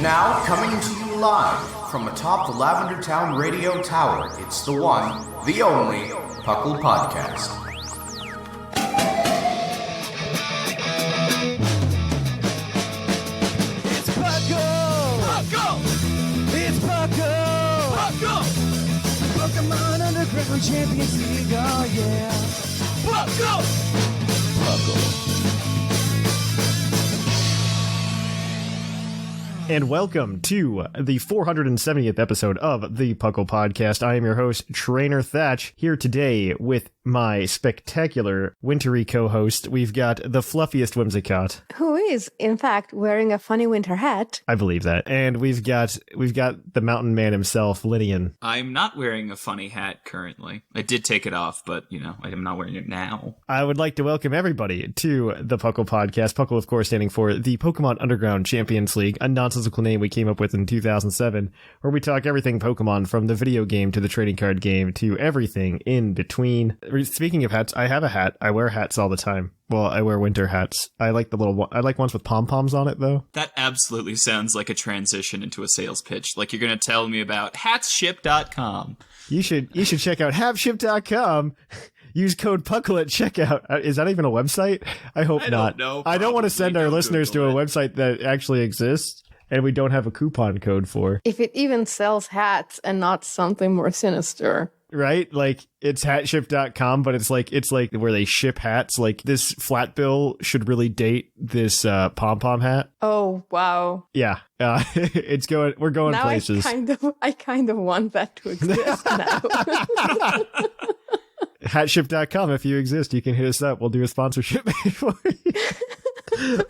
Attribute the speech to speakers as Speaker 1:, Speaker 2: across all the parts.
Speaker 1: Now, coming to you live from atop the Lavender Town Radio Tower, it's the one, the only, PUCL Podcast.
Speaker 2: It's PUCL! PUCL! It's PUCL! PUCL! Pokemon Underground Champions League, oh yeah! PUCL! PUCL.
Speaker 3: And welcome to the 470th episode of the PUCL Podcast. I am your host, Trainer Thatch, here today with my spectacular wintry co-host. We've got the fluffiest Whimsicott,
Speaker 4: who is, in fact, wearing a funny winter hat.
Speaker 3: I believe that. And we've got the mountain man himself, Lynian.
Speaker 5: I'm not wearing a funny hat currently. I did take it off, but, I'm not wearing it now.
Speaker 3: I would like to welcome everybody to the PUCL Podcast. PUCL, of course, standing for the Pokemon Underground Champions League, a nonsensical name we came up with in 2007, where we talk everything Pokemon, from the video game to the trading card game to everything in between. Speaking of hats, I have a hat. I wear hats all the time. Well, I wear winter hats. I like I like ones with pom-poms on it, though.
Speaker 5: That absolutely sounds like a transition into a sales pitch. Like you're going to tell me about hatship.com.
Speaker 3: You should check out haveship.com. Use code PUCL at checkout. Is that even a website? I hope not. I don't want to send our listeners to a website that actually exists and we don't have a coupon code for.
Speaker 4: If it even sells hats and not something more sinister.
Speaker 3: Right? Like, it's hatship.com, but it's like where they ship hats. Like, this flat bill should really date this pom-pom hat.
Speaker 4: Oh, wow.
Speaker 3: Yeah. We're going
Speaker 4: now
Speaker 3: places.
Speaker 4: I kind of want that to exist now.
Speaker 3: Hatship.com. If you exist, you can hit us up. We'll do a sponsorship for you.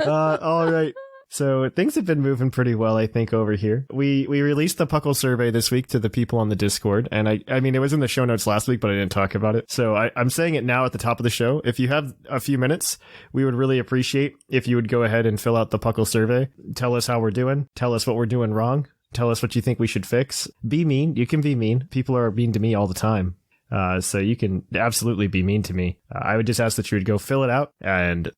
Speaker 3: All right. So things have been moving pretty well, I think, over here. We released the PUCL survey this week to the people on the Discord, and I mean, it was in the show notes last week, but I didn't talk about it. So I'm saying it now at the top of the show. If you have a few minutes, we would really appreciate if you would go ahead and fill out the PUCL survey. Tell us how we're doing. Tell us what we're doing wrong. Tell us what you think we should fix. Be mean. You can be mean. People are mean to me all the time. So you can absolutely be mean to me. I would just ask that you would go fill it out and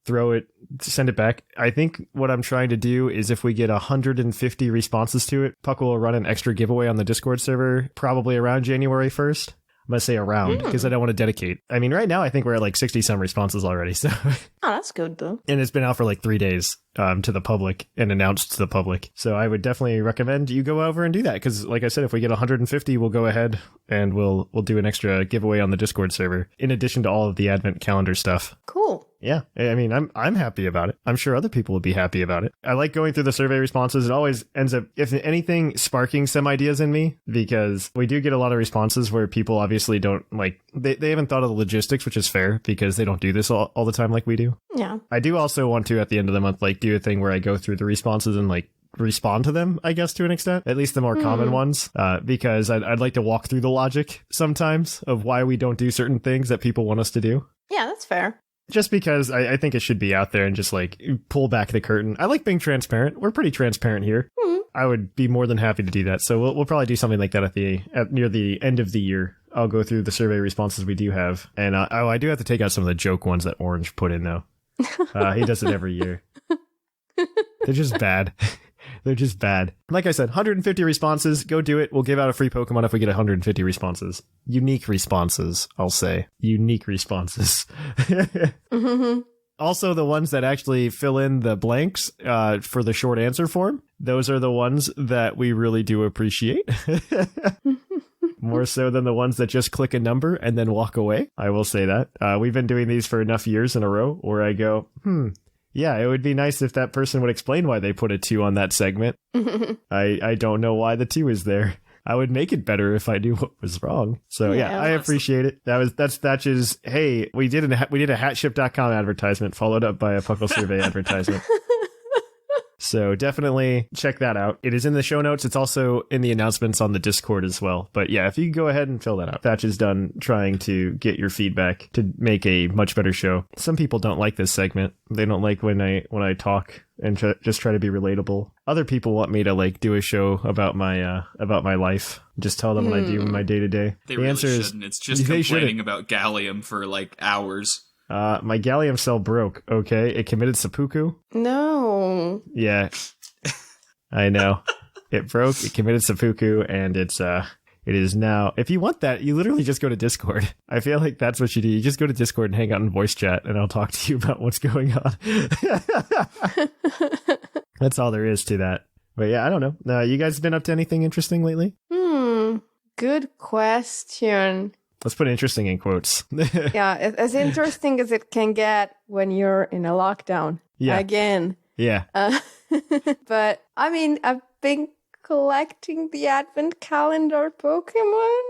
Speaker 3: send it back. I think what I'm trying to do is if we get 150 responses to it, PUCL will run an extra giveaway on the Discord server, probably around January 1st. I'm going to say around because I don't want to dedicate. I mean, right now, I think we're at like 60 some responses already. So,
Speaker 4: oh, that's good though.
Speaker 3: And it's been out for like 3 days to the public and announced to the public. So I would definitely recommend you go over and do that. Because like I said, if we get 150, we'll go ahead and we'll do an extra giveaway on the Discord server in addition to all of the advent calendar stuff.
Speaker 4: Cool.
Speaker 3: Yeah, I mean, I'm happy about it. I'm sure other people would be happy about it. I like going through the survey responses. It always ends up, if anything, sparking some ideas in me, because we do get a lot of responses where people obviously don't, like, they haven't thought of the logistics, which is fair, because they don't do this all the time like we do.
Speaker 4: Yeah.
Speaker 3: I do also want to, at the end of the month, like, do a thing where I go through the responses and, like, respond to them, I guess, to an extent, at least the more common ones, because I'd like to walk through the logic sometimes of why we don't do certain things that people want us to do.
Speaker 4: Yeah, that's fair.
Speaker 3: Just because I think it should be out there and just like pull back the curtain. I like being transparent. We're pretty transparent here. I would be more than happy to do that. So we'll probably do something like that at near the end of the year. I'll go through the survey responses we do have. And I do have to take out some of the joke ones that Orange put in though. He does it every year. They're just bad. They're just bad. Like I said, 150 responses. Go do it. We'll give out a free Pokemon if we get 150 responses. Unique responses, I'll say. Unique responses. Also, the ones that actually fill in the blanks for the short answer form. Those are the ones that we really do appreciate. More so than the ones that just click a number and then walk away. I will say that. We've been doing these for enough years in a row where I go, yeah, it would be nice if that person would explain why they put a 2 on that segment. I don't know why the 2 is there. I would make it better if I knew what was wrong. So yeah, I appreciate it. That's Thatch's. Hey, we did a hatship.com advertisement followed up by a PUCL survey advertisement. So definitely check that out. It is in the show notes. It's also in the announcements on the Discord as well. But yeah, if you go ahead and fill that out. Thatch is done trying to get your feedback to make a much better show. Some people don't like this segment. They don't like when I talk and just try to be relatable. Other people want me to like do a show about my life. Just tell them what I do in my day to day.
Speaker 5: The answer shouldn't. It's just complaining about Gallium for like hours.
Speaker 3: My Gallium cell broke, okay? It committed seppuku.
Speaker 4: No.
Speaker 3: Yeah. I know. It broke, it committed seppuku, and it is now. If you want that, you literally just go to Discord. I feel like that's what you do. You just go to Discord and hang out in voice chat, and I'll talk to you about what's going on. That's all there is to that. But yeah, I don't know. You guys been up to anything interesting lately?
Speaker 4: Good question.
Speaker 3: Let's put interesting in quotes.
Speaker 4: Yeah, as interesting as it can get when you're in a lockdown.
Speaker 3: Yeah.
Speaker 4: Again.
Speaker 3: Yeah.
Speaker 4: But, I mean, I've been collecting the Advent Calendar Pokemon.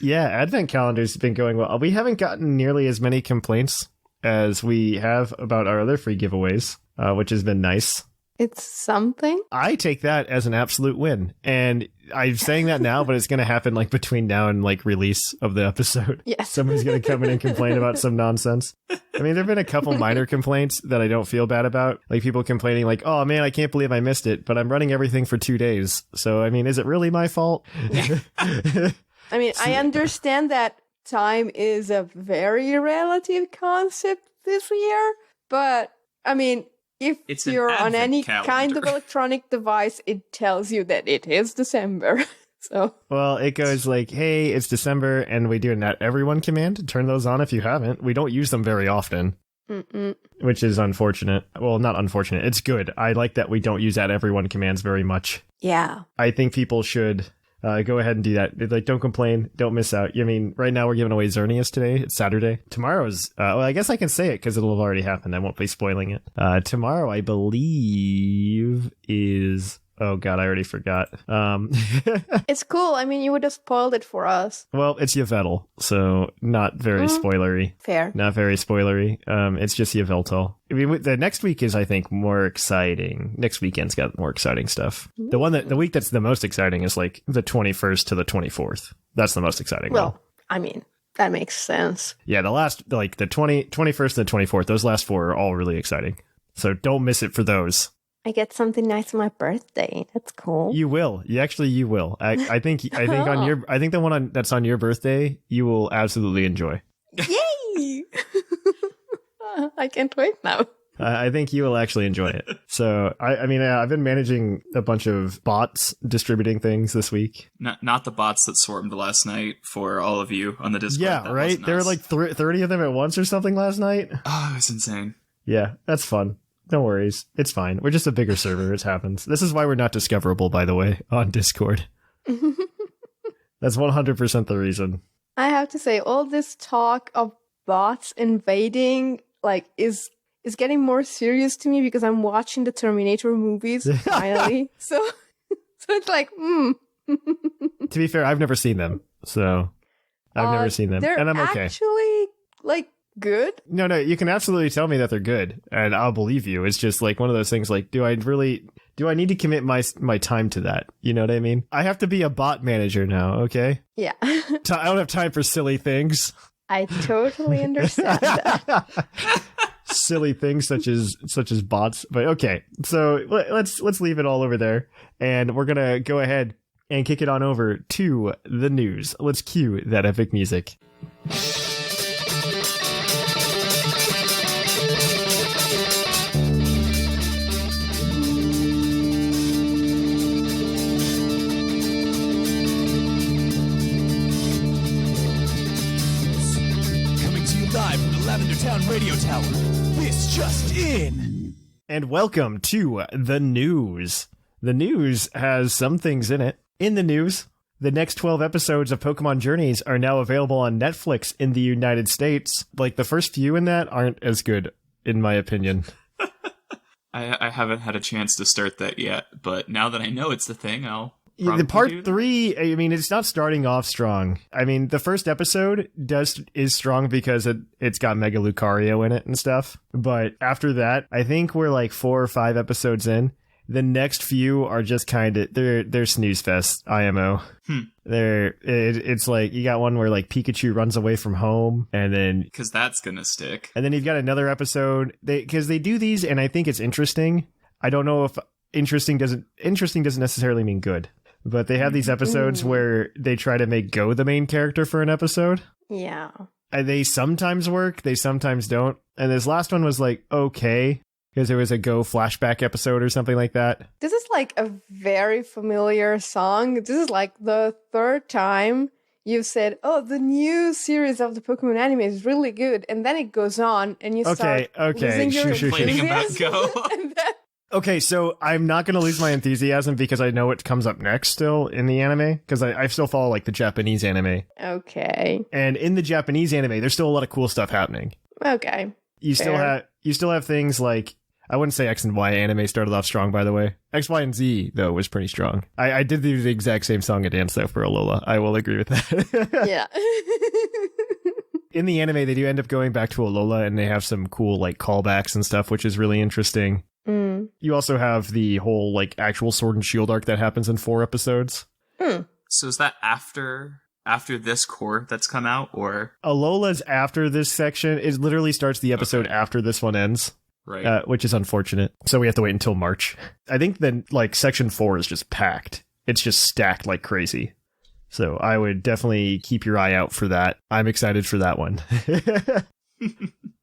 Speaker 3: Yeah, Advent Calendar's been going well. We haven't gotten nearly as many complaints as we have about our other free giveaways, which has been nice.
Speaker 4: It's something.
Speaker 3: I take that as an absolute win. And I'm saying that now, but it's going to happen like between now and like release of the episode.
Speaker 4: Yes.
Speaker 3: Somebody's going to come in and complain about some nonsense. I mean, there've been a couple minor complaints that I don't feel bad about. Like people complaining like, oh man, I can't believe I missed it, but I'm running everything for 2 days. So, I mean, is it really my fault?
Speaker 4: I mean, I understand that time is a very relative concept this year, but I mean, if
Speaker 5: It's an
Speaker 4: you're on
Speaker 5: advent
Speaker 4: any
Speaker 5: calendar.
Speaker 4: kind of electronic device, it tells you that it is December. So,
Speaker 3: Well, it goes like, hey, it's December, and we do an at everyone command. Turn those on if you haven't. We don't use them very often, which is unfortunate. Well, not unfortunate. It's good. I like that we don't use at everyone commands very much.
Speaker 4: yeah.
Speaker 3: I think people should go ahead and do that. Like, don't complain. Don't miss out. I mean, right now we're giving away Xerneas today. It's Saturday. Tomorrow's, well, I guess I can say it because it'll have already happened. I won't be spoiling it. Tomorrow, I believe, is... Oh, God, I already forgot.
Speaker 4: It's cool. I mean, you would have spoiled it for us.
Speaker 3: Well, it's Yveltal, so not very spoilery.
Speaker 4: Fair.
Speaker 3: Not very spoilery. It's just Yveltal. I mean, the next week is, I think, more exciting. Next weekend's got more exciting stuff. The week that's the most exciting is like the 21st to the 24th. That's the most exciting one.
Speaker 4: Well, I mean, that makes sense.
Speaker 3: Yeah, the last, like the 21st and the 24th, those last four are all really exciting. So don't miss it for those.
Speaker 4: I get something nice for my birthday. That's cool.
Speaker 3: You will. You will. I think the one that's on your birthday, you will absolutely enjoy.
Speaker 4: Yay! I can't wait now.
Speaker 3: I think you will actually enjoy it. So, I mean, I've been managing a bunch of bots distributing things this week.
Speaker 5: Not the bots that swarmed last night for all of you on the Discord.
Speaker 3: Yeah,
Speaker 5: That
Speaker 3: right?
Speaker 5: wasn't
Speaker 3: There were
Speaker 5: us.
Speaker 3: like 30 of them at once or something last night.
Speaker 5: Oh, it was insane.
Speaker 3: Yeah, that's fun. No worries. It's fine. We're just a bigger server. It happens. This is why we're not discoverable, by the way, on Discord. That's 100% the reason.
Speaker 4: I have to say, all this talk of bots invading, like, is getting more serious to me because I'm watching the Terminator movies, finally. So it's like,
Speaker 3: To be fair, I've never seen them. So, I've never seen them.
Speaker 4: They're
Speaker 3: And I'm okay.
Speaker 4: actually, like, good.
Speaker 3: No, you can absolutely tell me that they're good, and I'll believe you. It's just like one of those things like, do I need to commit my time to that? You know what I mean? I have to be a bot manager now, okay?
Speaker 4: Yeah.
Speaker 3: I don't have time for silly things.
Speaker 4: I totally understand that.
Speaker 3: Silly things such as bots. But okay, so let's leave it all over there, and we're gonna go ahead and kick it on over to the news. Let's cue that epic music.
Speaker 2: Coming to you live from the Lavender Town Radio Tower. This just in.
Speaker 3: And welcome to the news. The news has some things in it. In the news, the next 12 episodes of Pokemon Journeys are now available on Netflix in the United States. Like, the first few in that aren't as good, in my opinion.
Speaker 5: I haven't had a chance to start that yet, but now that I know it's the thing, I'll
Speaker 3: The
Speaker 5: probably
Speaker 3: part
Speaker 5: do that.
Speaker 3: 3, I mean, it's not starting off strong. I mean, the first episode is strong because it's got Mega Lucario in it and stuff. But after that, I think we're like 4 or 5 episodes in. The next few are just kind of they're snooze fest, IMO. It's like you got one where like Pikachu runs away from home, and then
Speaker 5: Because that's gonna stick.
Speaker 3: you've got another episode because they do these, and I think it's interesting. I don't know if interesting doesn't necessarily mean good, but they have these episodes where they try to make Go the main character for an episode.
Speaker 4: Yeah.
Speaker 3: And they sometimes work, they sometimes don't. And this last one was like okay. because it was a Go flashback episode or something like that.
Speaker 4: This is like a very familiar song. This is like the third time you've said, "Oh, the new series of the Pokemon anime is really good," and then it goes on, and you start losing your
Speaker 5: complaining about
Speaker 4: enthusiasm.
Speaker 5: Go.
Speaker 4: And then-
Speaker 3: Okay, so I'm not going to lose my enthusiasm because I know what comes up next still in the anime, because I still follow like the Japanese anime.
Speaker 4: Okay.
Speaker 3: And in the Japanese anime, there's still a lot of cool stuff happening.
Speaker 4: Okay.
Speaker 3: You still have things like, I wouldn't say X and Y anime started off strong, by the way. X, Y, and Z, though, was pretty strong. I did do the exact same song and dance, though, for Alola. I will agree with that.
Speaker 4: Yeah.
Speaker 3: In the anime, they do end up going back to Alola, and they have some cool, like, callbacks and stuff, which is really interesting. You also have the whole, like, actual Sword and Shield arc that happens in 4 episodes.
Speaker 5: So is that after this core that's come out, or
Speaker 3: Alola's after this section. It literally starts the episode after this one ends.
Speaker 5: right?
Speaker 3: Which is unfortunate. So we have to wait until March. I think then, like, section 4 is just packed. It's just stacked like crazy. So I would definitely keep your eye out for that. I'm excited for that one.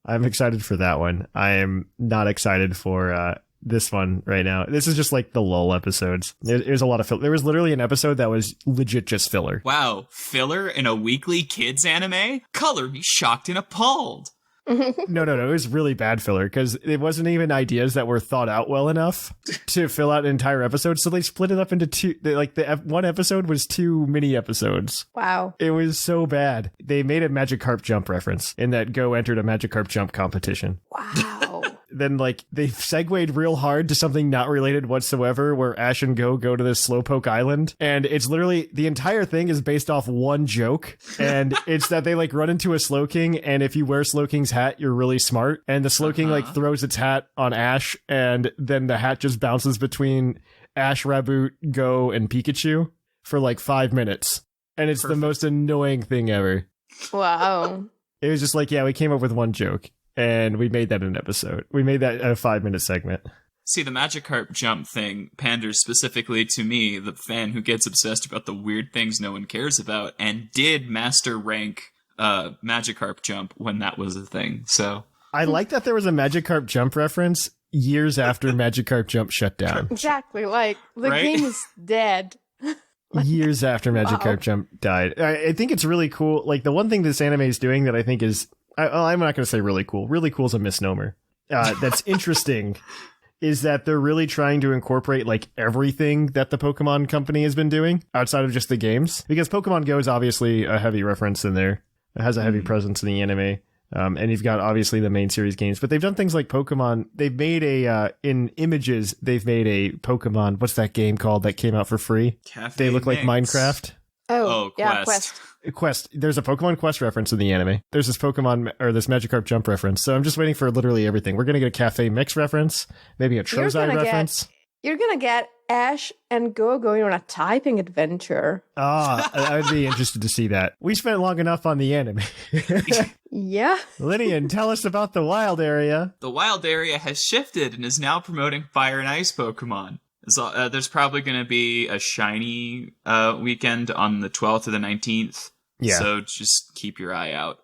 Speaker 3: I'm excited for that one. I am not excited for this one right now. This is just like the lull episodes. There's a lot of filler. There was literally an episode that was legit just filler.
Speaker 5: Wow, filler in a weekly kids anime? Color me shocked and appalled.
Speaker 3: No. It was really bad filler because it wasn't even ideas that were thought out well enough to fill out an entire episode. So they split it up into 2. The one episode was 2 mini episodes.
Speaker 4: Wow.
Speaker 3: It was so bad. They made a Magikarp jump reference in that Go entered a Magikarp jump competition.
Speaker 4: Wow.
Speaker 3: Then, like, they segued real hard to something not related whatsoever, where Ash and Go to this Slowpoke Island, and it's literally, the entire thing is based off one joke, and it's that they, like, run into a Slowking, and if you wear Slowking's hat, you're really smart, and the Slowking, like, throws its hat on Ash, and then the hat just bounces between Ash, Raboot, Go, and Pikachu for, like, 5 minutes, and it's the most annoying thing ever.
Speaker 4: Wow.
Speaker 3: It was just like, yeah, we came up with one joke. And we made that an episode. We made that a 5-minute segment.
Speaker 5: See, the Magikarp jump thing panders specifically to me, the fan who gets obsessed about the weird things no one cares about, and did master rank Magikarp jump when that was a thing. So
Speaker 3: I like that there was a Magikarp jump reference years after Magikarp jump shut down.
Speaker 4: Exactly. Like, the
Speaker 5: Right?
Speaker 4: game is dead.
Speaker 3: Years after Magikarp jump died. I think it's really cool. Like, the one thing this anime is doing that I think is... I'm not going to say really cool. Really cool is a misnomer. That's interesting is that they're really trying to incorporate, like, everything that the Pokemon company has been doing outside of just the games. Because Pokemon Go is obviously a heavy reference in there. It has a heavy presence in the anime. And you've got, obviously, the main series games. But they've done things like Pokemon. They've made in Images, they've made a Pokemon... What's that game called that came out for free?
Speaker 5: Cafe
Speaker 3: They look like
Speaker 5: Mix.
Speaker 3: Minecraft.
Speaker 4: Oh, yeah,
Speaker 5: Quest.
Speaker 3: Quest. There's a Pokemon Quest reference in the anime. There's this Pokemon or this Magikarp jump reference. So I'm just waiting for literally everything. We're gonna get a Cafe Mix reference, maybe a Trozai reference.
Speaker 4: You're gonna get Ash and Go going on a typing adventure.
Speaker 3: I would be interested to see that. We spent long enough on the anime.
Speaker 4: Yeah.
Speaker 3: Lynian, tell us about the wild area.
Speaker 5: The wild area has shifted and is now promoting Fire and Ice Pokemon. So, there's probably going to be a shiny weekend on the 12th or the 19th.
Speaker 3: Yeah.
Speaker 5: So just keep your eye out.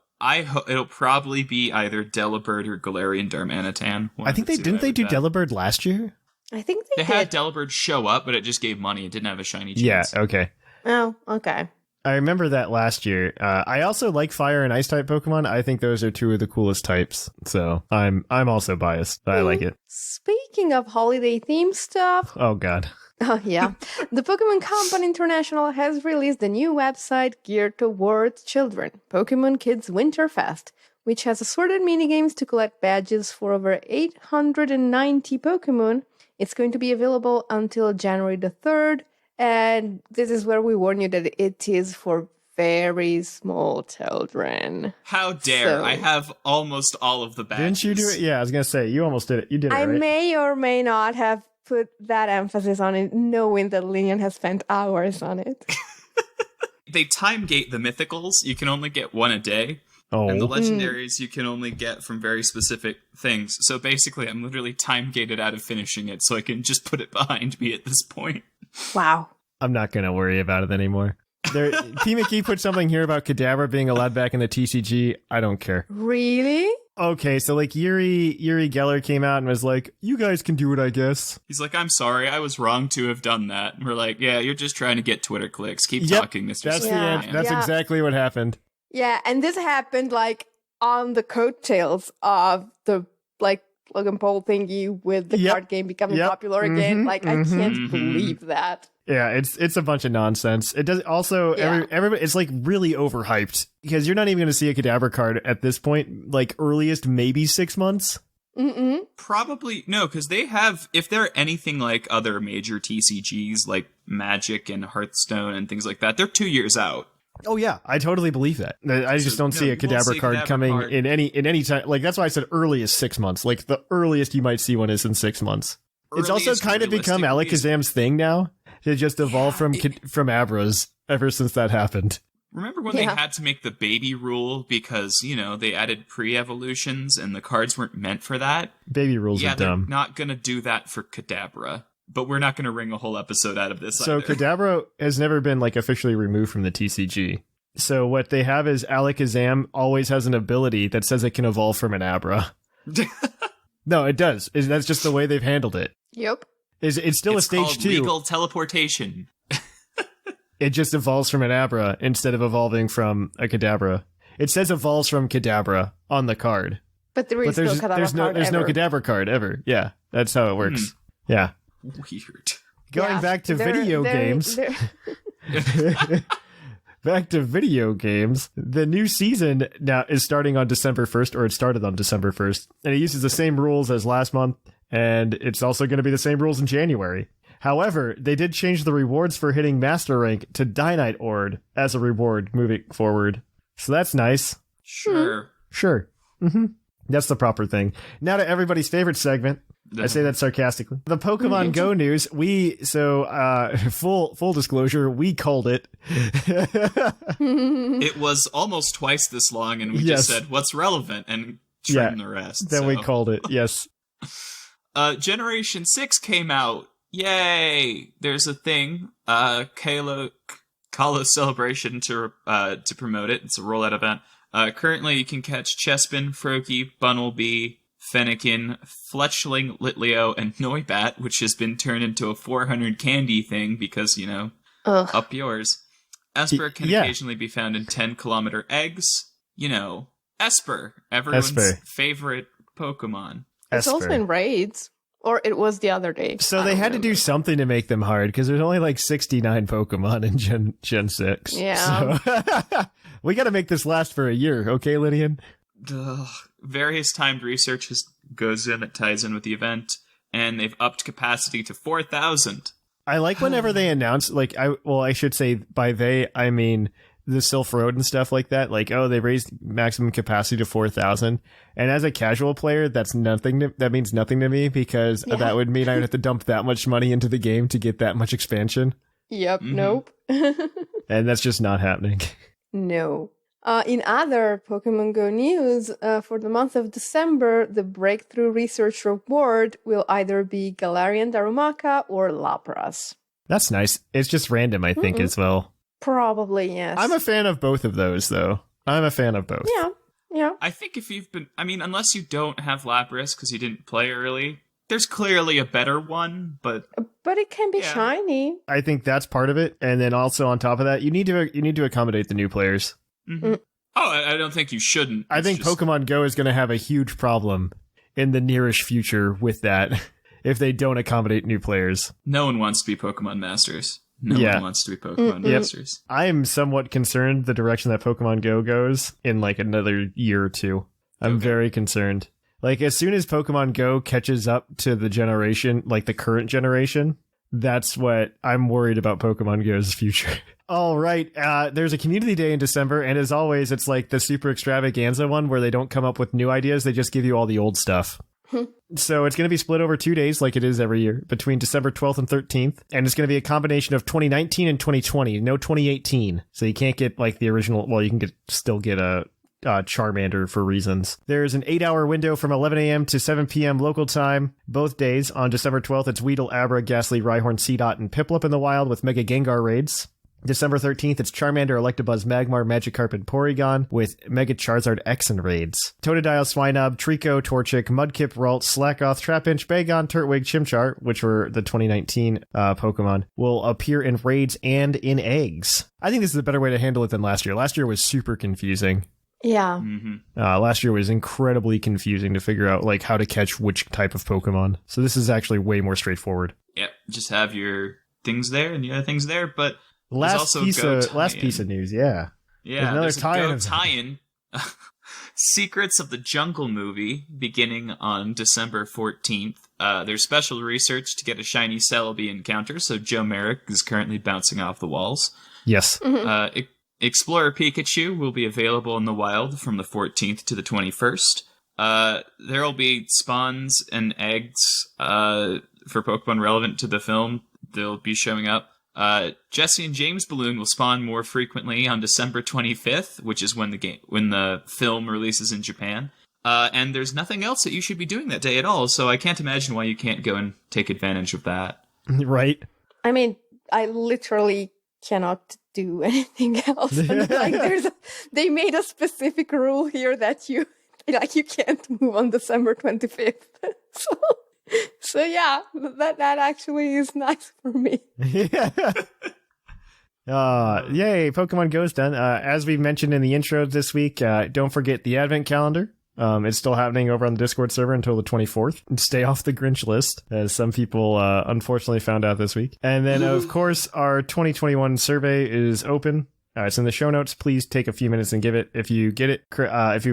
Speaker 5: It'll probably be either Delibird or Galarian Darmanitan.
Speaker 3: I think they do Delibird last year.
Speaker 4: I think
Speaker 5: They
Speaker 4: they
Speaker 5: had
Speaker 4: did.
Speaker 5: Delibird show up, but it just gave money. It didn't have a shiny chance.
Speaker 3: Yeah. Okay.
Speaker 4: Oh, okay.
Speaker 3: I remember that last year. I also like fire and ice type Pokemon. I think those are 2 of the coolest types. So I'm also biased. I like it.
Speaker 4: Speaking of holiday theme stuff,
Speaker 3: Oh God.
Speaker 4: oh yeah, the Pokemon Company International has released a new website geared towards children, Pokemon Kids Winterfest, which has assorted minigames to collect badges for over 890 Pokemon. It's going to be available until January the 3rd. And this is where we warn you that it is for very small children.
Speaker 5: How dare!
Speaker 4: So-
Speaker 5: I have almost all of the badges.
Speaker 3: Didn't you do it? Yeah, I was gonna say you almost did it. You did it,
Speaker 4: I
Speaker 3: right?
Speaker 4: may or may not have put that emphasis on it, knowing that Lynian has spent hours on it.
Speaker 5: They time gate the mythicals. You can only get 1 a day.
Speaker 3: Oh,
Speaker 5: And the legendaries you can only get from very specific things. So basically, I'm literally time gated out of finishing it, so I can just put it behind me at this point.
Speaker 4: Wow.
Speaker 3: I'm not gonna worry about it anymore. P. McKee put something here about Kadabra being allowed back in the TCG. I don't care.
Speaker 4: Really?
Speaker 3: okay, so like Yuri Geller came out and was like, you guys can do it, I guess.
Speaker 5: He's like, I'm sorry, I was wrong to have done that. And we're like, yeah, you're just trying to get Twitter clicks. Keep talking, Mr.
Speaker 3: That's
Speaker 5: Superman.
Speaker 3: the end. That's exactly what happened.
Speaker 4: Yeah, and this happened like on the coattails of the like Logan Paul thingy with the card game becoming popular again. Like I can't believe that.
Speaker 3: Yeah, it's a bunch of nonsense. It does also everybody. It's like really overhyped because you're not even going to see a Kadabra card at this point. Like earliest, maybe 6 months.
Speaker 5: Probably no, because they have. If they're anything like other major TCGs like Magic and Hearthstone and things like that, they're 2 years out.
Speaker 3: Oh yeah, I totally believe that. I just don't see a Kadabra card coming in any time. Like that's why I said earliest 6 months. Like the earliest you might see one is in 6 months. It's also kind of become Alakazam's thing now. It just evolved from Abra's ever since that happened.
Speaker 5: Remember when they had to make the baby rule because, you know, they added pre-evolutions and the cards weren't meant for that?
Speaker 3: Baby rules are dumb.
Speaker 5: They're not going to do that for Kadabra. But we're not going to wring a whole episode out of this
Speaker 3: So
Speaker 5: either.
Speaker 3: Kadabra has never been like officially removed from the TCG. So what they have is Alakazam always has an ability that says it can evolve from an Abra. No, it does. That's just the way they've handled it.
Speaker 4: Yep.
Speaker 3: It's still a stage 2.
Speaker 5: Legal teleportation.
Speaker 3: It just evolves from an Abra instead of evolving from a Kadabra. It says evolves from Kadabra on the card.
Speaker 4: But there's no
Speaker 3: Kadabra card ever. Yeah, that's how it works. Yeah.
Speaker 5: Weird.
Speaker 3: Going back to video games. Back to video games. The new season now is starting on December 1st, or it started on December 1st. And it uses the same rules as last month. And it's also going to be the same rules in January. However, they did change the rewards for hitting Master Rank to Dynite Ord as a reward moving forward. So that's nice.
Speaker 5: Sure.
Speaker 3: Sure. That's the proper thing. Now to everybody's favorite segment. I say that sarcastically. The Pokemon Go news. Full disclosure, we called it.
Speaker 5: It was almost twice this long, and we just said, what's relevant, and trim the rest.
Speaker 3: Then we called it, yes.
Speaker 5: Generation 6 came out. Yay! There's a thing, Kalos Celebration to promote it. It's a rollout event. Currently, you can catch Chespin, Froakie, Bunnelby, Fennekin, Fletchling, Litleo, and Noibat, which has been turned into a 400 candy thing because, you know, up yours. Esper can occasionally be found in 10-kilometer eggs. You know, Esper, everyone's favorite Pokemon.
Speaker 4: It's also in raids. Or it was the other day.
Speaker 3: So they had to do something to make them hard, because there's only like 69 Pokemon in Gen 6.
Speaker 4: Yeah.
Speaker 3: So we got to make this last for a year, okay, Lynian?
Speaker 5: Various timed research goes in that ties in with the event, and they've upped capacity to 4,000.
Speaker 3: I like whenever they announce, like, I should say by they, I mean the Sylph Road and stuff like that. Like, oh, they raised maximum capacity to 4,000. And as a casual player, that means nothing to me, because that would mean I would have to dump that much money into the game to get that much expansion.
Speaker 4: Yep, nope.
Speaker 3: And that's just not happening.
Speaker 4: No. In other Pokemon Go news, for the month of December, the Breakthrough Research Reward will either be Galarian Darumaka or Lapras.
Speaker 3: That's nice. It's just random, I think, as well.
Speaker 4: Probably, yes.
Speaker 3: I'm a fan of both of those, though. I'm a fan of both.
Speaker 4: Yeah.
Speaker 5: I think if you've been... I mean, unless you don't have Lapras because you didn't play early, there's clearly a better one, but...
Speaker 4: But it can be shiny.
Speaker 3: I think that's part of it. And then also on top of that, you need to accommodate the new players.
Speaker 5: Oh, I don't think you shouldn't.
Speaker 3: I think Pokemon Go is going to have a huge problem in the nearish future with that if they don't accommodate new players.
Speaker 5: No one wants to be Pokemon Masters. No one wants to be Pokemon Masters.
Speaker 3: I am somewhat concerned the direction that Pokemon Go goes in like another year or two. I'm very concerned. Like as soon as Pokemon Go catches up to the generation, like the current generation, that's what I'm worried about Pokemon Go's future. All right. There's a community day in December, and as always, it's like the super extravaganza one where they don't come up with new ideas. They just give you all the old stuff. So it's going to be split over 2 days like it is every year between December 12th and 13th. And it's going to be a combination of 2019 and 2020, no 2018. So you can't get like the original. Well, you can still get a Charmander for reasons. There's an 8-hour window from 11 a.m. to 7 p.m. local time, both days. On December 12th, it's Weedle, Abra, Ghastly, Rhyhorn, Seedot, and Piplup in the wild with Mega Gengar raids. December 13th, it's Charmander, Electabuzz, Magmar, Magikarp, and Porygon with Mega Charizard X and raids. Totodile, Swinub, Trico, Torchic, Mudkip, Ralt, Slackoth, Trapinch, Bagon, Turtwig, Chimchar, which were the 2019 Pokemon, will appear in raids and in eggs. I think this is a better way to handle it than last year. Last year was super confusing.
Speaker 4: Yeah.
Speaker 3: Last year was incredibly confusing to figure out like how to catch which type of Pokemon. So this is actually way more straightforward.
Speaker 5: Yep, just have your things there and the other things there, but
Speaker 3: Last piece of news, yeah.
Speaker 5: Yeah,
Speaker 3: there's
Speaker 5: another tie-in. Secrets of the Jungle movie beginning on December 14th. There's special research to get a shiny Celebi encounter, so Joe Merrick is currently bouncing off the walls.
Speaker 3: Yes.
Speaker 5: Explorer Pikachu will be available in the wild from the 14th to the 21st. There will be spawns and eggs for Pokemon relevant to the film. They'll be showing up. Jesse and James Balloon will spawn more frequently on December 25th, which is when the film releases in Japan. And there's nothing else that you should be doing that day at all, so I can't imagine why you can't go and take advantage of that.
Speaker 3: Right.
Speaker 4: I mean, I literally cannot do anything else. And, like, they made a specific rule here that you can't move on December 25th. So yeah, that actually is nice for me.
Speaker 3: Yeah. Yay, Pokemon Go's done. As we mentioned in the intro this week, don't forget the Advent calendar. It's still happening over on the Discord server until the 24th. Stay off the Grinch list, as some people unfortunately found out this week. And then, of course, our 2021 survey is open. It's in the show notes. Please take a few minutes and give it. If you get it,